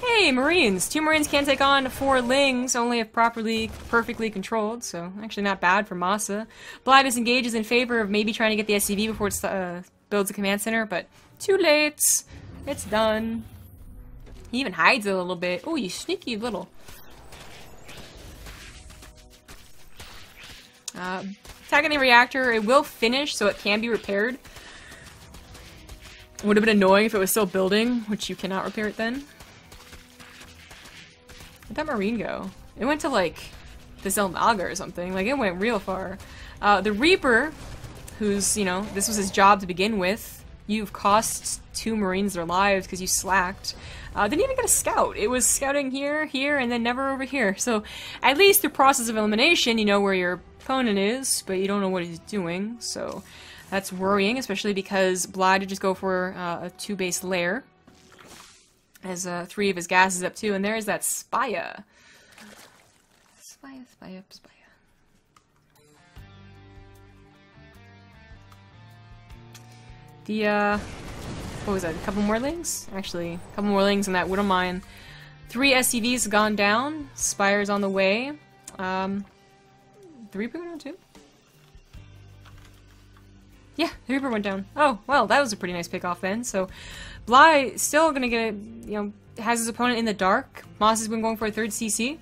S1: Hey, Marines! 2 Marines can take on 4 Lings, only if perfectly controlled, so actually not bad for MaSa. Bly disengages in favor of maybe trying to get the SCV before it builds a command center, but too late. It's done. He even hides it a little bit. Oh, you sneaky little. Attacking the reactor, it will finish, so it can be repaired. Would have been annoying if it was still building, which you cannot repair it then. Where'd that Marine go? It went to, like, the Zelnaga or something. Like, it went real far. The Reaper, who's, you know, this was his job to begin with. You've cost 2 Marines their lives because you slacked. Didn't even get a scout. It was scouting here, here, and then never over here. So, at least through process of elimination, you know where your opponent is, but you don't know what he's doing. So, that's worrying, especially because Bly did just go for a 2-base lair. Has 3 of his gases up too, and there's that Spaya. Spaya. The, what was that, a couple more Lings? Actually, a couple more Lings in that Widow Mine. 3 SCVs gone down, Spire's on the way. 3 Reaper went down too? Yeah, the Reaper went down. Oh, well, that was a pretty nice pick off then, so Bly still gonna get, you know, has his opponent in the dark. Moss has been going for a 3rd CC.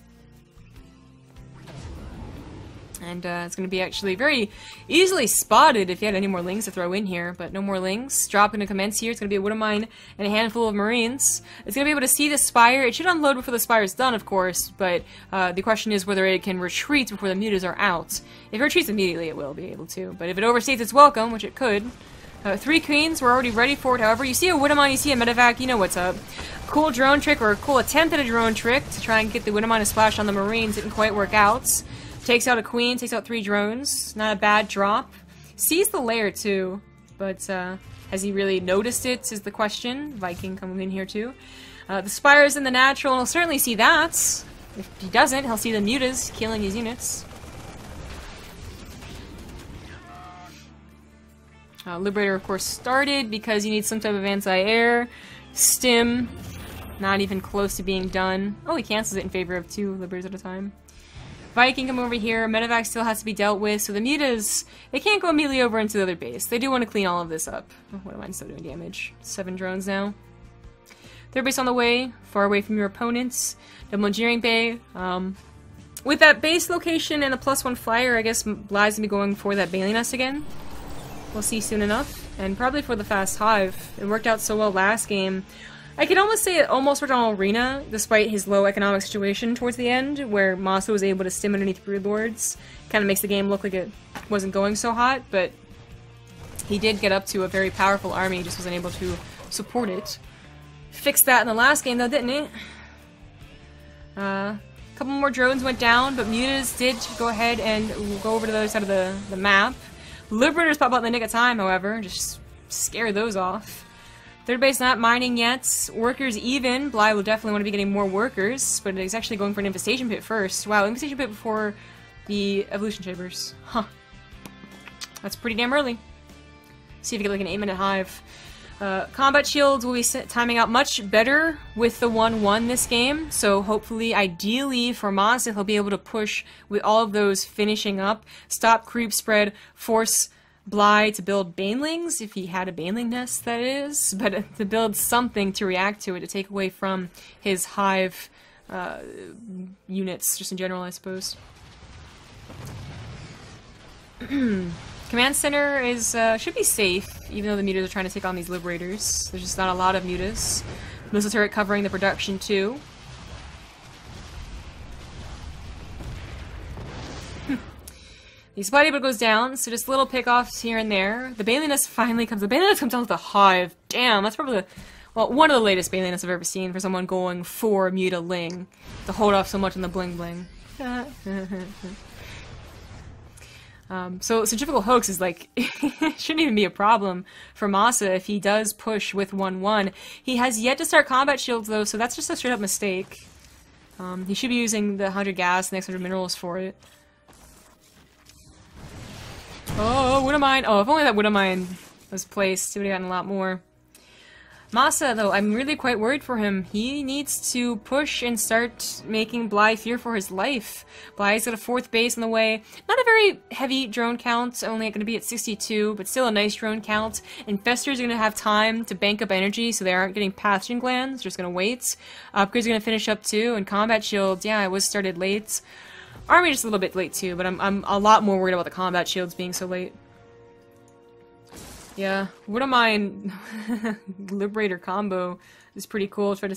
S1: And it's gonna be actually very easily spotted if you had any more Lings to throw in here, but no more Lings. Drop gonna commence here. It's gonna be a Widow Mine and a handful of Marines. It's gonna be able to see the Spire. It should unload before the Spire is done, of course, but the question is whether it can retreat before the mutas are out. If it retreats immediately, it will be able to, but if it overstays its welcome, which it could, 3 Queens, we're already ready for it. However, you see a Widow Mine, you see a Medevac, you know what's up. Cool drone trick, or a cool attempt at a drone trick to try and get the Widow Mine to splash on the Marines. Didn't quite work out. Takes out a Queen, takes out 3 drones. Not a bad drop. Sees the lair too, but has he really noticed it is the question. Viking coming in here too. The Spire's in the natural, and he'll certainly see that. If he doesn't, he'll see the mutas killing his units. Liberator, of course, started because you need some type of anti-air. Stim, not even close to being done. Oh, he cancels it in favor of 2 Liberators at a time. Viking come over here. Medevac still has to be dealt with, so the mutas, they can't go immediately over into the other base. They do want to clean all of this up. Oh, what am I still doing damage? 7 drones now. 3rd base on the way, far away from your opponents. Double engineering bay. With that base location and a +1 flyer, I guess Bly's gonna be going for that Bailey Nest again. We'll see soon enough. And probably for the fast hive. It worked out so well last game. I could almost say it almost worked on Arena, despite his low economic situation towards the end, where MaSa was able to stim underneath Brood Lords. Kind of makes the game look like it wasn't going so hot, but he did get up to a very powerful army, he just wasn't able to support it. Fixed that in the last game though, didn't it? A couple more drones went down, but mutas did go ahead and go over to the other side of the map. Liberators pop out in the nick of time, however, just scare those off. 3rd base not mining yet. Workers even. Bly will definitely want to be getting more workers, but he's actually going for an infestation pit first. Wow, infestation pit before the evolution chambers. Huh. That's pretty damn early. See if we get like an 8-minute hive. Combat shields will be timing out much better with the 1-1 this game, so hopefully, ideally for MaSa, he'll be able to push with all of those finishing up, stop creep spread, force Bly to build banelings, if he had a baneling nest, that is, but to build something to react to it, to take away from his hive units, just in general, I suppose. Command center is should be safe, even though the mutas are trying to take on these liberators. There's just not a lot of mutas. Missile turret covering the production too. The Spidey Boat goes down, so just little pickoffs here and there. The Bailey Nest finally comes. The Bailey Nest comes down with the hive. Damn, that's probably one of the latest Bailey Nests I've ever seen for someone going for Mutaling to hold off so much on the bling bling. So Centrifugal Hoax is like, it shouldn't even be a problem for MaSa if he does push with 1-1. He has yet to start combat shields though, so that's just a straight up mistake. He should be using the 100 gas, the next 100 minerals for it. Oh, Widow Mine! Oh, if only that Widow Mine was placed, he would have gotten a lot more. MaSa, though, I'm really quite worried for him. He needs to push and start making Bly fear for his life. Bly's got a 4th base on the way. Not a very heavy drone count, only going to be at 62, but still a nice drone count. Infestors are going to have time to bank up energy, so they aren't getting pathogen glands. They're just going to wait. Upgrades are going to finish up too, and combat shields, yeah, it was started late. Army just a little bit late too, but I'm a lot more worried about the combat shields being so late. Yeah, Widow Mine Liberator combo is pretty cool. Try to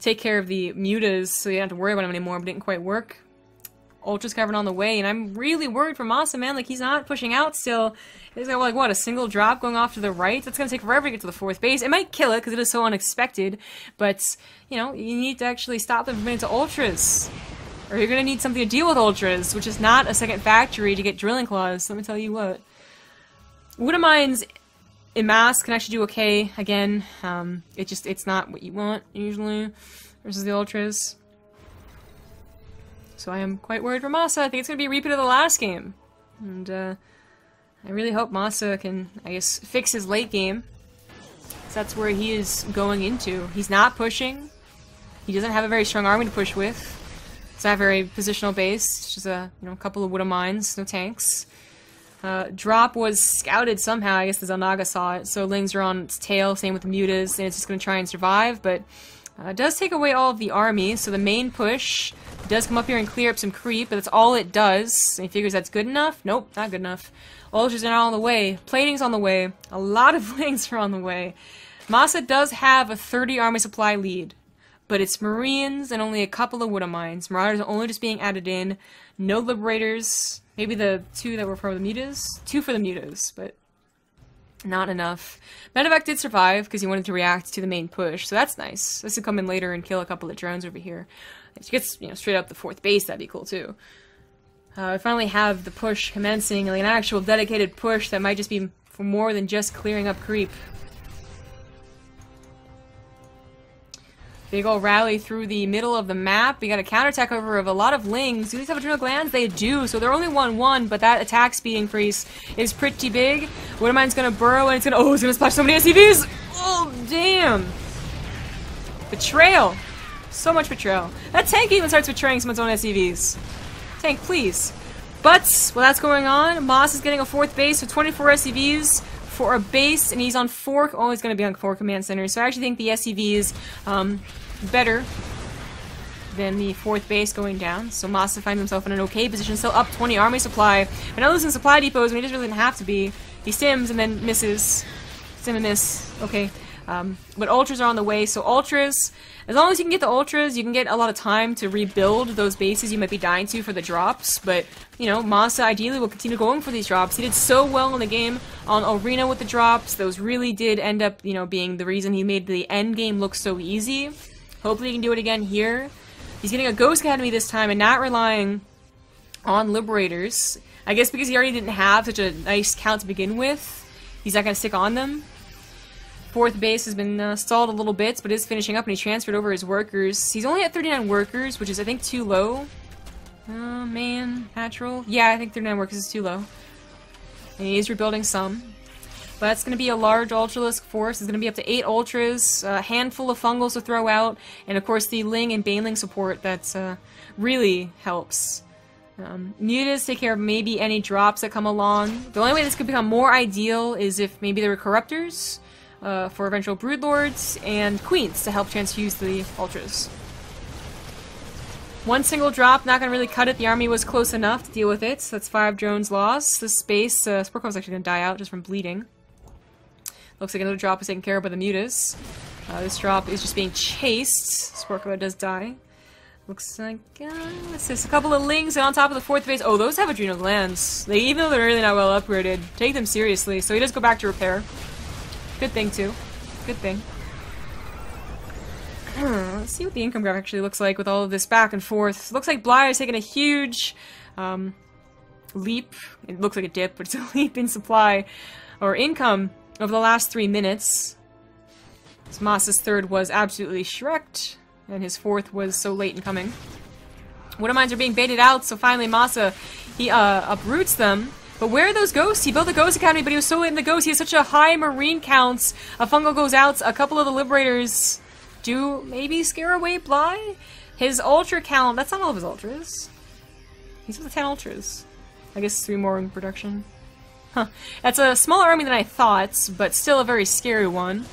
S1: take care of the mutas so you don't have to worry about them anymore, but it didn't quite work. Ultra's covered on the way, and I'm really worried for MaSa, man. Like, he's not pushing out still. He's got, like, what, a single drop going off to the right? That's gonna take forever to get to the 4th base. It might kill it, because it is so unexpected, but, you know, you need to actually stop them from getting to Ultras. Or you're gonna need something to deal with Ultras, which is not a second factory to get Drilling Claws, let me tell you what. Widow Mines in mass can actually do okay, again. It's not what you want, usually, versus the Ultras. So I am quite worried for MaSa. I think it's going to be a repeat of the last game. And, I really hope MaSa can, I guess, fix his late game. So that's where he is going into. He's not pushing. He doesn't have a very strong army to push with. It's not very positional based. Just a, you know, couple of Widow Mines, no tanks. Drop was scouted somehow. I guess the Zelnaga saw it. So Lings are on its tail, same with the Mutas, and it's just going to try and survive, but it does take away all of the army, so the main push does come up here and clear up some creep, but that's all it does. And he figures that's good enough? Nope, not good enough. Ultras are now on the way. Plating's on the way. A lot of Lings are on the way. MaSa does have a 30 army supply lead, but it's Marines and only a couple of Widow Mines. Marauders are only just being added in. No Liberators. Maybe the 2 that were for the Mutas? 2 for the Mutas, but not enough. Medevac did survive because he wanted to react to the main push, so that's nice. This would come in later and kill a couple of drones over here. If he gets, you know, straight up the 4th base, that'd be cool too. We finally have the push commencing, like an actual dedicated push that might just be for more than just clearing up creep. Big ol' rally through the middle of the map. We got a counterattack over of a lot of Lings. Do these have adrenal glands? They do, so they're only 1-1, but that attack speed increase is pretty big. Widow Mine's gonna burrow and it's gonna splash so many SCVs! Oh, damn! Betrayal! So much betrayal. That tank even starts betraying someone's own SCVs. Tank, please. But, while that's going on, MaSa is getting a 4th base with 24 SCVs for a base, and he's on 4, oh, he's gonna be on 4 command centers, so I actually think the SCV is, better than the 4th base going down. So MaSa finds himself in an okay position, still up 20 army supply. But not losing supply depots when he just really didn't have to be. He stims and then misses. Stim and miss. Okay. But Ultras are on the way, so Ultras, as long as you can get the Ultras, you can get a lot of time to rebuild those bases you might be dying to for the drops, but, you know, MaSa ideally will continue going for these drops. He did so well in the game on Arena with the drops. Those really did end up, you know, being the reason he made the end game look so easy. Hopefully he can do it again here. He's getting a Ghost Academy this time and not relying on Liberators. I guess because he already didn't have such a nice count to begin with, he's not going to stick on them. 4th base has been stalled a little bit, but is finishing up and he transferred over his workers. He's only at 39 workers, which is, I think, too low. Oh, man. Natural? Yeah, I think 39 workers is too low. And he is rebuilding some. But that's going to be a large Ultralisk force. It's going to be up to 8 Ultras, a handful of Fungals to throw out, and of course the Ling and Baneling support that really helps. Mutas take care of maybe any drops that come along. The only way this could become more ideal is if maybe there were Corruptors for eventual Broodlords, and Queens to help transfuse the Ultras. One single drop, not going to really cut it. The army was close enough to deal with it. So that's 5 drones lost. This base, Sporko is actually going to die out just from bleeding. Looks like another drop is taken care of by the Mutas. This drop is just being chased. Sporko does die. Looks like, what's this? A couple of Lings on top of the 4th base. Oh, those have adrenal glands. Even though they're really not well upgraded, take them seriously. So he does go back to repair. Good thing, too. Good thing. Let's see what the income graph actually looks like with all of this back and forth. Looks like Bly is taking a huge leap. It looks like a dip, but it's a leap in supply or income over the last 3 minutes. So MaSa's 3rd was absolutely shreked. and his fourth was so late in coming. Widow Mines are being baited out, so finally MaSa, he uproots them. But where are those ghosts? He built a ghost academy, but he was so late in the ghost. He has such a high marine counts. A fungal goes out. A couple of the liberators do maybe scare away Bly. His ultra count, that's not all of his ultras. He's with 10 ultras. I guess 3 more in production. Huh. That's a smaller army than I thought, but still a very scary one.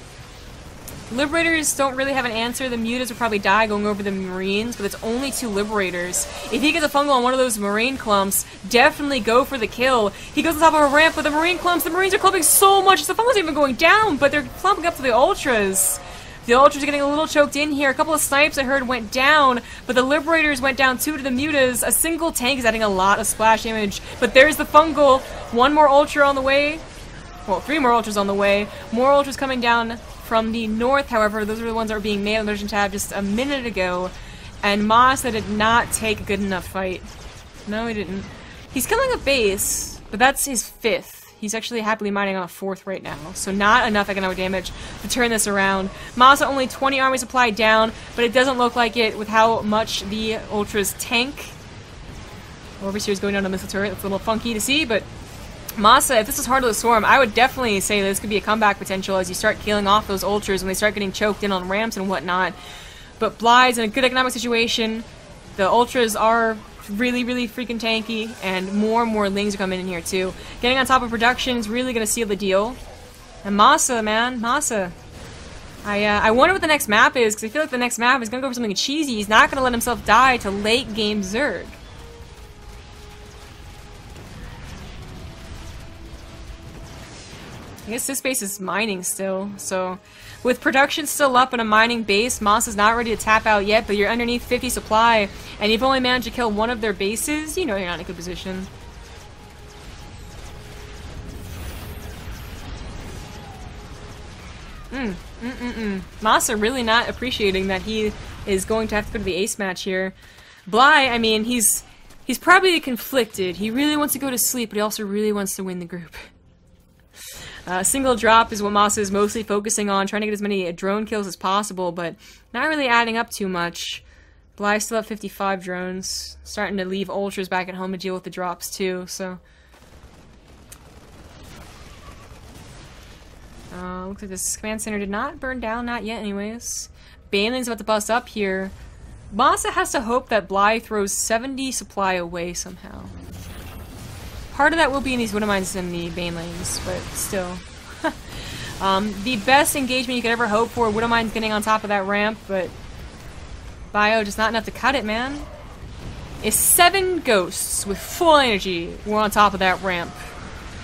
S1: Liberators don't really have an answer. The mutas will probably die going over the marines, but it's only 2 liberators. If he gets a fungal on one of those marine clumps, definitely go for the kill. He goes on top of a ramp with the marine clumps. The marines are clumping so much. The fungal's even going down, but they're clumping up to the ultras. The ultras are getting a little choked in here. A couple of snipes I heard went down, but the liberators went down 2 to the mutas. A single tank is adding a lot of splash damage, but there's the fungal. 1 more ultra on the way. Well, 3 more ultras on the way. More ultras coming down from the north, however. Those are the ones that were being made on the Mission tab just a minute ago. And MaSa did not take a good enough fight. No, he didn't. He's killing a base, but that's his 5th. He's actually happily mining on a 4th right now, so not enough economic damage to turn this around. MaSa only 20 army supply down, but it doesn't look like it with how much the ultras tank. Overseer is going down a missile turret. It's a little funky to see, but MaSa, if this was Heart of the Swarm, I would definitely say this could be a comeback potential as you start killing off those ultras when they start getting choked in on ramps and whatnot. But Bly's in a good economic situation. The ultras are really, really freaking tanky, and more lings are coming in here too. Getting on top of production is really going to seal the deal. And MaSa, man, MaSa. I wonder what the next map is, because I feel like the next map is going to go for something cheesy. He's not going to let himself die to late game Zerg. I guess this base is mining still, so with production still up in a mining base, MaSa's not ready to tap out yet, but you're underneath 50 supply, and you've only managed to kill 1 of their bases, you know you're not in a good position. MaSa really not appreciating that he is going to have to go to the ace match here. Bly, I mean, he's probably conflicted. He really wants to go to sleep, but he also really wants to win the group. Single drop is what MaSa is mostly focusing on, trying to get as many drone kills as possible, but not really adding up too much. Bly still have 55 drones, starting to leave ultras back at home to deal with the drops too, so... looks like this command center did not burn down, not yet anyways. Baneling's about to bust up here. MaSa has to hope that Bly throws 70 supply away somehow. Part of that will be in these Widow Mines and the Banelings, but still. The best engagement you could ever hope for, Widow Mines getting on top of that ramp, but Bio just not enough to cut it, man. If 7 ghosts with full energy were on top of that ramp,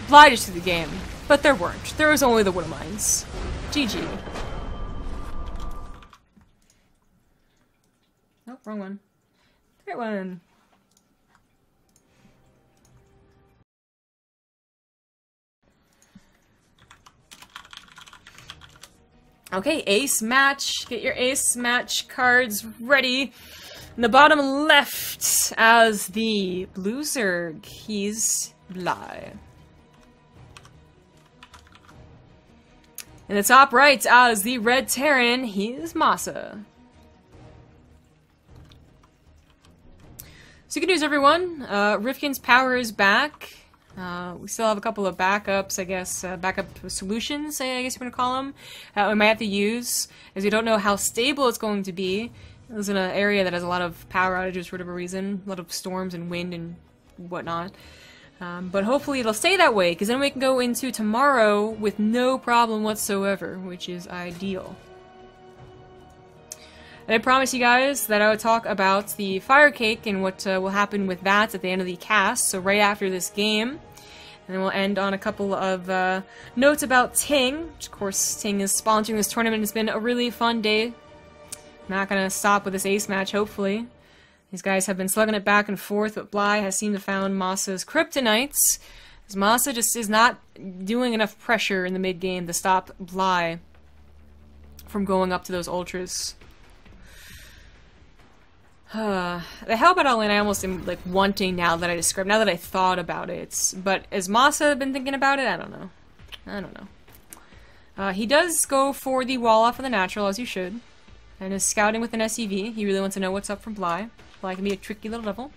S1: Bly just threw the game. But there weren't. There was only the Widow Mines. GG. Nope, wrong one. Right one. Okay, ace match. Get your ace match cards ready. In the bottom left, as the blue Zerg, he's Bly. In the top right, as the red Terran, he's MaSa. So good news, everyone. Rifkin's power is back. We still have a couple of backups, I guess, backup solutions, I guess you're going to call them, we might have to use, as we don't know how stable it's going to be. It was in an area that has a lot of power outages for whatever reason, a lot of storms and wind and whatnot. But hopefully it'll stay that way, because then we can go into tomorrow with no problem whatsoever, which is ideal. And I promised you guys that I would talk about the fire cake and what will happen with that at the end of the cast, so right after this game. And then we'll end on a couple of notes about TING, which of course TING is sponsoring this tournament. It's been a really fun day. Not gonna stop with this ace match, hopefully. These guys have been slugging it back and forth, but Bly has seemed to have found MaSa's kryptonites. As MaSa just is not doing enough pressure in the mid-game to stop Bly from going up to those ultras. The help at all in I almost am like wanting now that I described, now that I thought about it. But has MaSa been thinking about it? I don't know. I don't know. He does go for the wall off of the natural, as you should. and is scouting with an SEV. He really wants to know what's up from Bly. Bly can be a tricky little devil.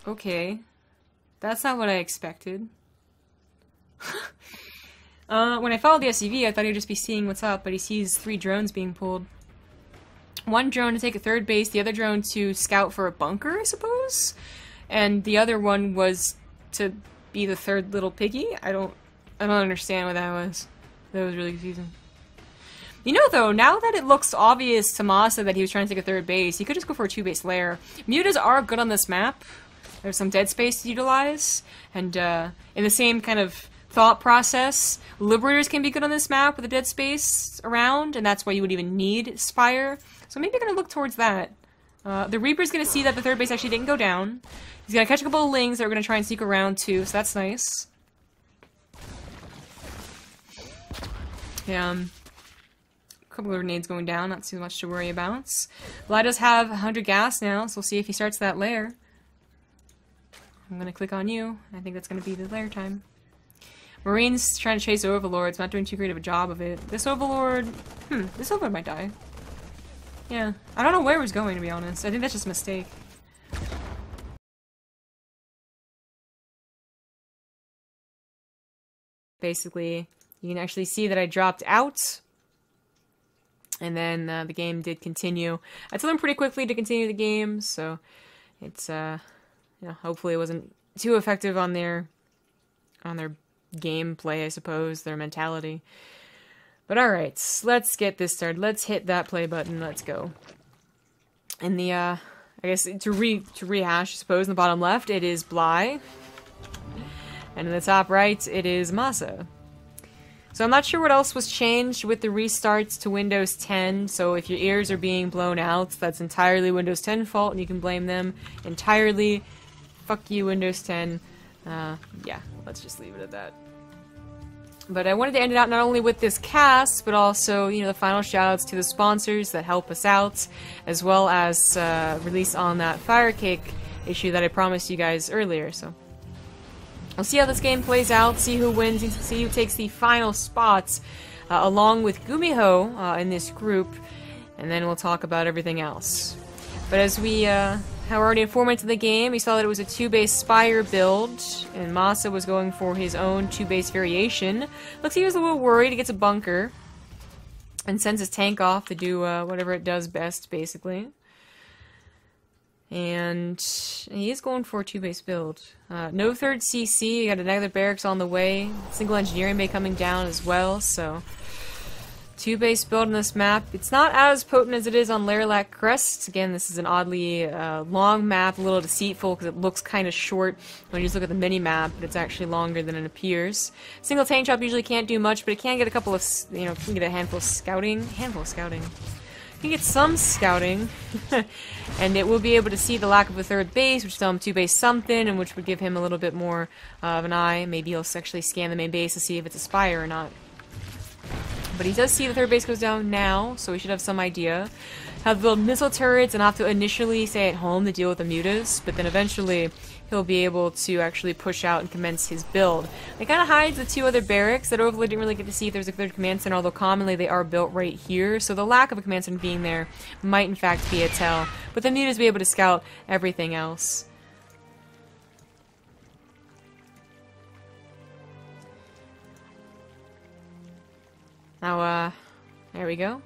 S1: Okay. That's not what I expected. When I followed the SCV, I thought he'd just be seeing what's up, but he sees 3 drones being pulled. One drone to take a third base, the other drone to scout for a bunker, I suppose? And the other one was to be the third little piggy? I don't understand what that was. That was really confusing. You know, though, now that it looks obvious to MaSa that he was trying to take a third base, he could just go for a 2-base lair. Mutas are good on this map. There's some dead space to utilize, and in the same kind of thought process, Liberators can be good on this map with a dead space around, and that's why you would even need Spire. So maybe you're going to look towards that. The Reaper's going to see that the third base actually didn't go down. He's going to catch a couple of Lings that are going to try and sneak around too, so that's nice. Yeah, a couple of grenades going down, not too much to worry about. Bly does have 100 gas now, so we'll see if he starts that lair. I'm going to click on you. I think that's going to be the lair time. Marine's trying to chase Overlords, not doing too great of a job of it. This Overlord... this Overlord might die. Yeah. I don't know where it was going, to be honest. I think that's just a mistake. Basically, you can actually see that I dropped out. And then the game did continue. I told them pretty quickly to continue the game, so it's, you know, hopefully it wasn't too effective on their gameplay, I suppose, their mentality. But alright, let's get this started. Let's hit that play button. Let's go. In the, I guess, to rehash, I suppose, in the bottom left, it is Bly. And in the top right, it is MaSa. So I'm not sure what else was changed with the restarts to Windows 10, so if your ears are being blown out, that's entirely Windows 10 fault, and you can blame them entirely. Fuck you, Windows 10. Yeah, let's just leave it at that. But I wanted to end it out not only with this cast, but also, you know, the final shoutouts to the sponsors that help us out, as well as release on that Fire Cake issue that I promised you guys earlier. So we'll see how this game plays out, see who wins, and see who takes the final spots, along with Gumiho in this group, and then we'll talk about everything else. But as we have already informed into the game, we saw that it was a 2-base Spire build, and MaSa was going for his own 2-base variation. Looks like he was a little worried. He gets a bunker, and sends his tank off to do whatever it does best, basically. And he is going for a 2-base build. No third CC, you got another barracks on the way. Single engineering bay coming down as well, so 2-base build on this map. It's not as potent as it is on Lairlac Crest. Again, this is an oddly long map, a little deceitful because it looks kind of short when you just look at the mini-map, but it's actually longer than it appears. Single tank shop usually can't do much, but it can get a couple of, you know, can get a handful of scouting. You get some scouting, and it will be able to see the lack of a third base, which tell him 2-base something, and which would give him a little bit more of an eye. Maybe he'll actually scan the main base to see if it's a Spire or not. But he does see the third base goes down now, so we should have some idea. Have to build missile turrets and have to initially stay at home to deal with the mutas, but then eventually he'll be able to actually push out and commence his build. It kind of hides the 2 other barracks that Overlord didn't really get to see if there's a third command center, although commonly they are built right here, so the lack of a command center being there might in fact be a tell. But the mutas be able to scout everything else. Now, there we go.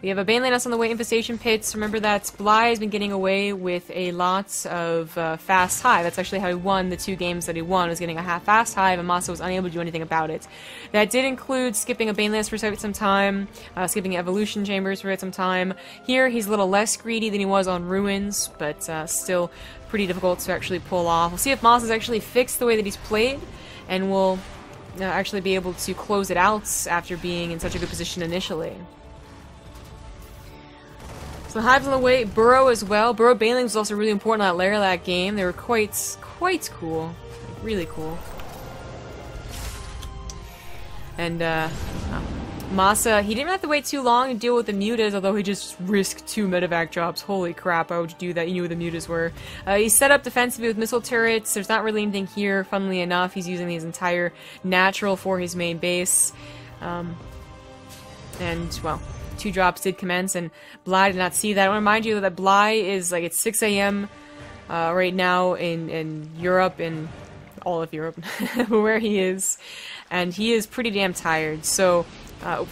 S1: We have a Bane Lane on the way, Infestation Pits. Remember that Bly has been getting away with a lot of fast hive. That's actually how he won the 2 games that he won, was getting a fast hive, and MaSa was unable to do anything about it. That did include skipping a Bane Lane for some time, skipping Evolution Chambers for some time. Here, he's a little less greedy than he was on Ruins, but still pretty difficult to actually pull off. We'll see if MaSa's actually fixed the way that he's played, and we'll actually be able to close it out after being in such a good position initially. So Hive's on the way, Burrow as well. Burrow Baneling was also really important on that Lairlac game. They were quite cool. Like, really cool. And, MaSa, he didn't have to wait too long to deal with the mutas, although he just risked 2 medevac drops. Holy crap, why would you do that? You knew where the mutas were. He's set up defensively with missile turrets. There's not really anything here, funnily enough. He's using his entire natural for his main base. And, well, 2 drops did commence, and Bly did not see that. I want to remind you that Bly is, like, it's 6 a.m. Right now in Europe, in all of Europe, where he is. And he is pretty damn tired, so...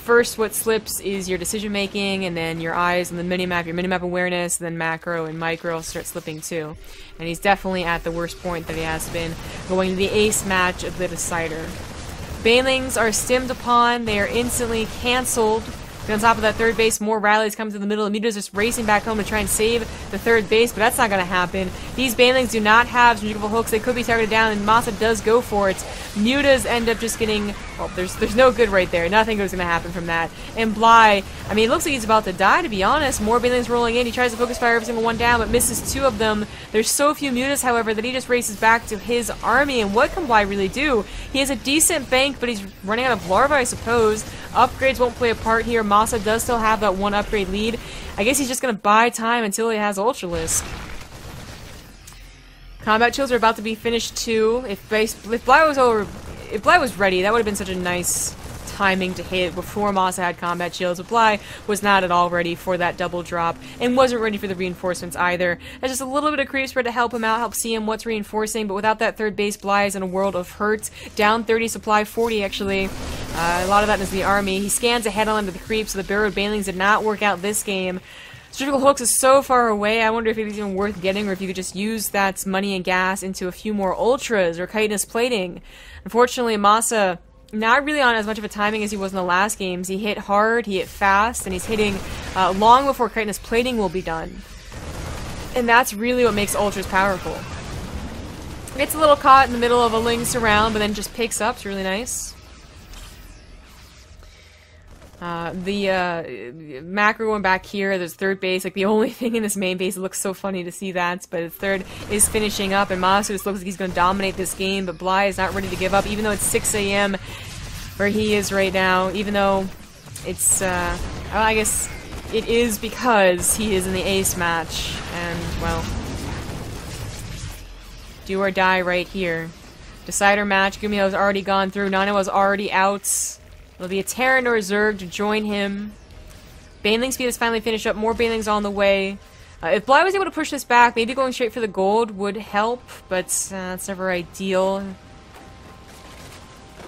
S1: first, what slips is your decision making, and then your eyes on the minimap, your minimap awareness, and then macro and micro start slipping too. And he's definitely at the worst point that he has been, going to the ace match of the decider. Banelings are stimmed upon, they are instantly cancelled. And on top of that third base, more rallies come to the middle. Muta's just racing back home to try and save the third base, but that's not going to happen. These Banelings do not have cylindrical hooks. They could be targeted down, and MaSa does go for it. Mutas end up just getting... Well, there's no good right there. Nothing good's going to happen from that. And Bly, I mean, it looks like he's about to die, to be honest. More Banelings rolling in. He tries to focus fire every single one down, but misses 2 of them. There's so few Mutas, however, that he just races back to his army. And what can Bly really do? He has a decent bank, but he's running out of larvae, I suppose. Upgrades won't play a part here. MaSa does still have that 1 upgrade lead. I guess he's just going to buy time until he has Ultralisk. Combat chills are about to be finished too. If Bly was ready, that would have been such a nice timing to hit before MaSa had combat shields. But Bly was not at all ready for that double drop, and wasn't ready for the reinforcements either. There's just a little bit of creep spread to help him out, help see him what's reinforcing, but without that third base, Bly is in a world of hurt. Down 30 supply, 40 actually. A lot of that is the army. He scans ahead on into the creep, so the Burrowed Banelings did not work out this game. Cylindrical hooks is so far away, I wonder if it was even worth getting, or if you could just use that money and gas into a few more ultras or chitinous plating. Unfortunately, MaSa, not really on as much of a timing as he was in the last games. He hit hard, he hit fast, and he's hitting long before chitinous plating will be done. And that's really what makes ultras powerful. Gets a little caught in the middle of a Ling surround, but then just picks up. It's really nice. The macro going back here, there's third base, like the only thing in this main base. It looks so funny to see that, but his third is finishing up, and MaSa just looks like he's going to dominate this game, but Bly is not ready to give up, even though it's 6 a.m. where he is right now, even though it's, well, I guess it is because he is in the ace match, and, well, do or die right here. Decider match, Gumio's already gone through, Nanawa's already out. There'll be a Terran or a Zerg to join him. Baneling speed is finally finished up. More Banelings on the way. If Bly was able to push this back, maybe going straight for the gold would help, but it's never ideal.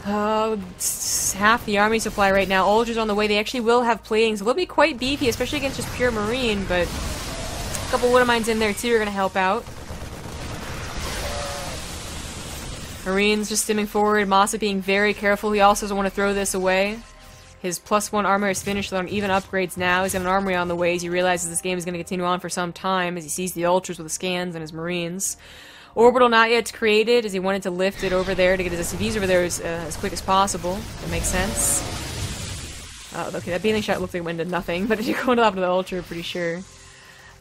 S1: Half the army supply right now. Ultra's on the way. They actually will have platings. They'll be quite beefy, especially against just pure Marine, but a couple Widow Mines in there too are going to help out. Marines just stimming forward, MaSa being very careful. He also doesn't want to throw this away. His +1 armor is finished on even upgrades now. He's got an armory on the way as he realizes this game is going to continue on for some time as he sees the ultras with the scans and his marines. Orbital not yet created as he wanted to lift it over there to get his SCVs over there as quick as possible. That makes sense. Okay, that Baneling shot looked like it went into nothing, but if you're going up to the ultra, pretty sure.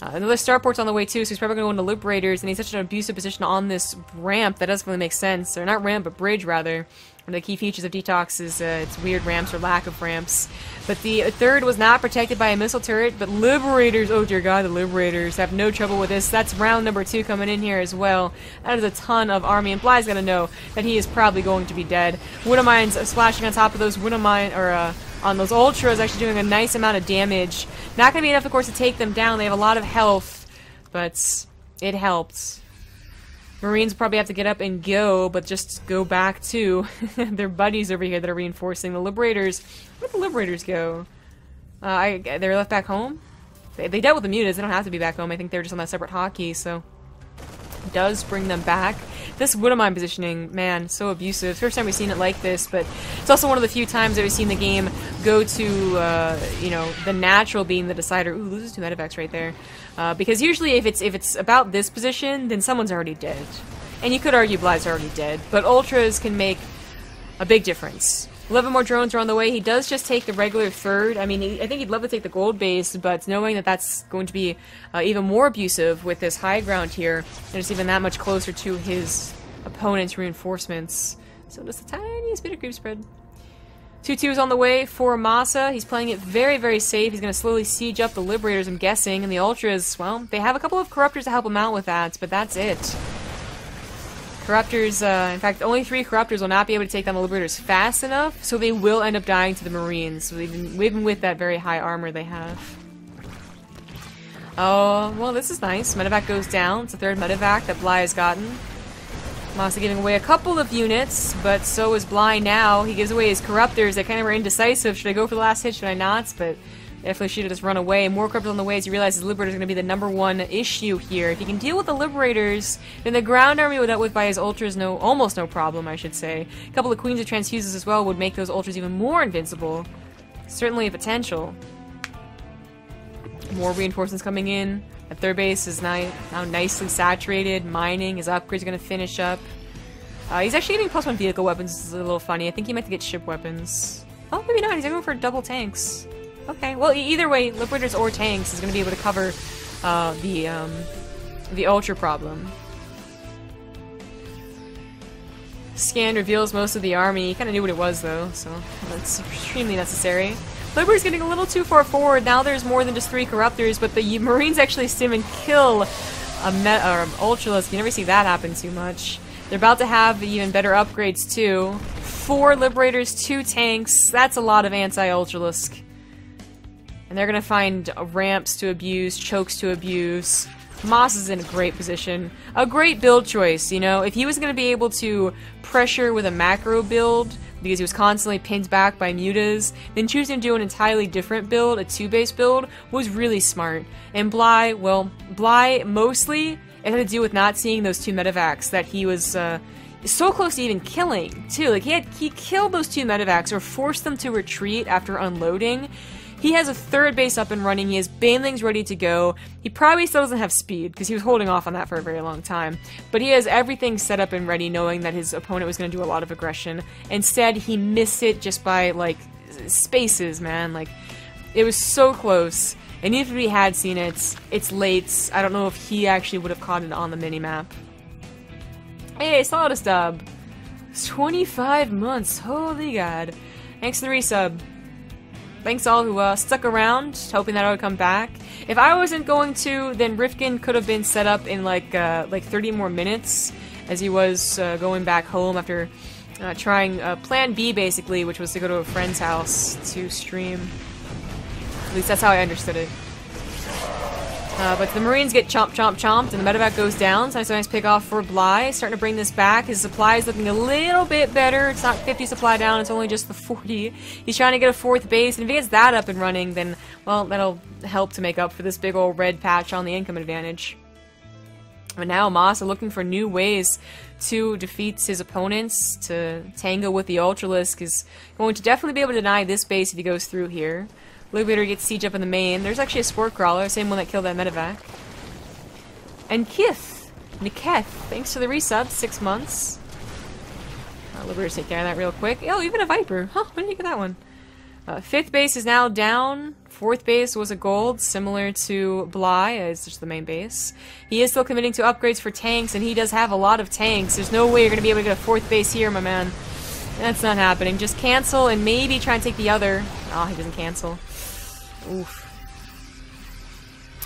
S1: Another starport's on the way too, so he's probably going to go into Liberators, and he's such an abusive position on this ramp that doesn't really make sense. Or not ramp, but bridge, rather. One of the key features of Detox is its weird ramps or lack of ramps. But the third was not protected by a missile turret, but Liberators, oh dear god, the Liberators have no trouble with this. That's round number 2 coming in here as well. That is a ton of army, and Bly's gonna know that he is probably going to be dead. Widow Mines splashing on top of those Widow Mine, or on those Ultras, actually doing a nice amount of damage. Not going to be enough, of course, to take them down. They have a lot of health, but it helped. Marines probably have to get up and go, but just go back to their buddies over here that are reinforcing the Liberators. Where'd the Liberators go? They're left back home? They dealt with the Mutas. They don't have to be back home. I think they're just on that separate hotkey, so does bring them back. This Widow Mine positioning, man, so abusive. First time we've seen it like this, but it's also one of the few times that we've seen the game go to, you know, the natural being the decider. Ooh, loses 2 medevacs right there. Because usually if it's about this position, then someone's already dead. And you could argue Bly's already dead, but Ultras can make a big difference. 11 more drones are on the way. He does just take the regular third. I mean, I think he'd love to take the gold base, but knowing that that's going to be even more abusive with this high ground here, and it's even that much closer to his opponent's reinforcements. So just the tiniest bit of creep spread. 2-2 is on the way for MaSa. He's playing it very, very safe. He's going to slowly siege up the Liberators, I'm guessing. And the Ultras, well, they have a couple of Corruptors to help him out with that, but that's it. Corruptors, in fact, only 3 Corruptors will not be able to take down the Liberators fast enough, so they will end up dying to the Marines, even with that very high armor they have. Oh, well, this is nice. Medevac goes down. It's the 3rd Medevac that Bly has gotten. MaSa giving away a couple of units, but so is Bly now. He gives away his Corruptors. They kind of were indecisive. Should I go for the last hit? Should I not? But definitely should have just run away. More Corruptors on the way as he realizes Liberators are going to be the #1 issue here. If he can deal with the Liberators, then the ground army dealt with by his Ultras, almost no problem, I should say. A couple of Queens of Transfuses as well would make those Ultras even more invincible. Certainly a potential. More reinforcements coming in. That 3rd base is now nicely saturated. Mining, his upgrades are going to finish up. He's actually getting +1 vehicle weapons. This is a little funny. I think he meant to get ship weapons. Oh, maybe not. He's going for double tanks. Okay. Well, either way, Liberators or tanks is going to be able to cover the Ultra problem. Scan reveals most of the army. He kind of knew what it was, though, so that's extremely necessary. Liberty's getting a little too far forward. Now there's more than just 3 Corruptors, but the Marines actually stim and kill Ultralisk. You never see that happen too much. They're about to have even better upgrades, too. 4 Liberators, 2 tanks. That's a lot of anti-Ultralisk. And they're going to find ramps to abuse, chokes to abuse. MaSa's in a great position. A great build choice, you know? If he was going to be able to pressure with a macro build, because he was constantly pinned back by mutas, then choosing to do an entirely different build, a 2-base build, was really smart. And Bly, well, Bly mostly, it had to do with not seeing those 2 medevacs that he was so close to even killing, too. Like, he killed those 2 medevacs, or forced them to retreat after unloading. He has a 3rd base up and running. He has Banelings ready to go. He probably still doesn't have speed, because he was holding off on that for a very long time. But he has everything set up and ready, knowing that his opponent was going to do a lot of aggression. Instead, he missed it just by, like, spaces, man. Like, it was so close. And even if he had seen it, it's late. I don't know if he actually would have caught it on the minimap. Hey, Solidus dub. 25 months. Holy God. Thanks for the resub. Thanks all who stuck around, hoping that I would come back. If I wasn't going to, then Rifkin could have been set up in like 30 more minutes, as he was going back home after trying Plan B, basically, which was to go to a friend's house to stream. At least that's how I understood it. But the Marines get chomped, and the medevac goes down. So nice pick off for Bly. Starting to bring this back. His supply is looking a little bit better. It's not 50 supply down, it's only just the 40. He's trying to get a 4th base, and if he gets that up and running, then, well, that'll help to make up for this big old red patch on the income advantage. But now MaSa looking for new ways to defeat his opponents, to tango with the Ultralisk, is going to definitely be able to deny this base if he goes through here. Liberator gets siege up in the main. There's actually a Sport Crawler, same one that killed that medevac. And Niketh, thanks for the resub, 6 months. Liberator take care of that real quick. Oh, even a Viper. Huh, when did you get that one? 5th base is now down. 4th base was a gold, similar to Bly, it's just the main base. He is still committing to upgrades for tanks, and he does have a lot of tanks. There's no way you're going to be able to get a 4th base here, my man. That's not happening. Just cancel and maybe try and take the other. Oh, he doesn't cancel. Oof.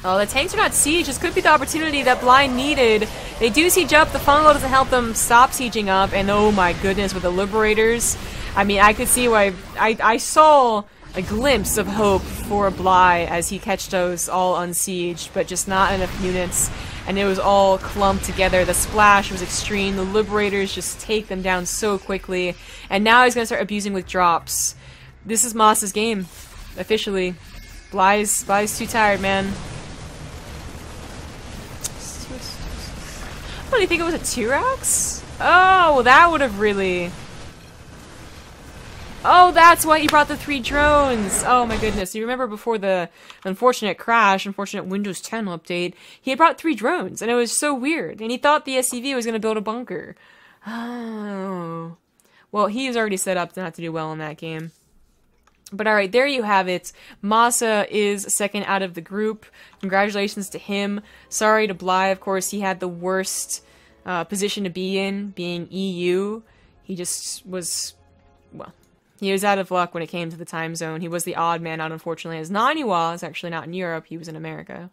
S1: Oh, the tanks are not sieged. This could be the opportunity that Bly needed. They do siege up. The funnel doesn't help them stop sieging up. And oh my goodness, with the Liberators. I mean, I could see why. I saw a glimpse of hope for Bly as he catched those all unsieged, but just not enough units. And it was all clumped together. The splash was extreme. The Liberators just take them down so quickly. And now he's going to start abusing with drops. This is MaSa's game. Officially. Bly's too tired, man. What, do you think it was a T-Rex? Oh, that would have really... Oh, that's why he brought the 3 drones! Oh my goodness. You remember before the unfortunate crash, unfortunate Windows 10 update, he had brought 3 drones, and it was so weird. And he thought the SCV was going to build a bunker. Oh. Well, he's already set up to not to do well in that game. But alright, there you have it. MaSa is second out of the group. Congratulations to him. Sorry to Bly, of course. He had the worst position to be in, being EU. He just was, well, He was out of luck when it came to the time zone. He was the odd man out, unfortunately, as Naniwa is actually not in Europe. He was in America.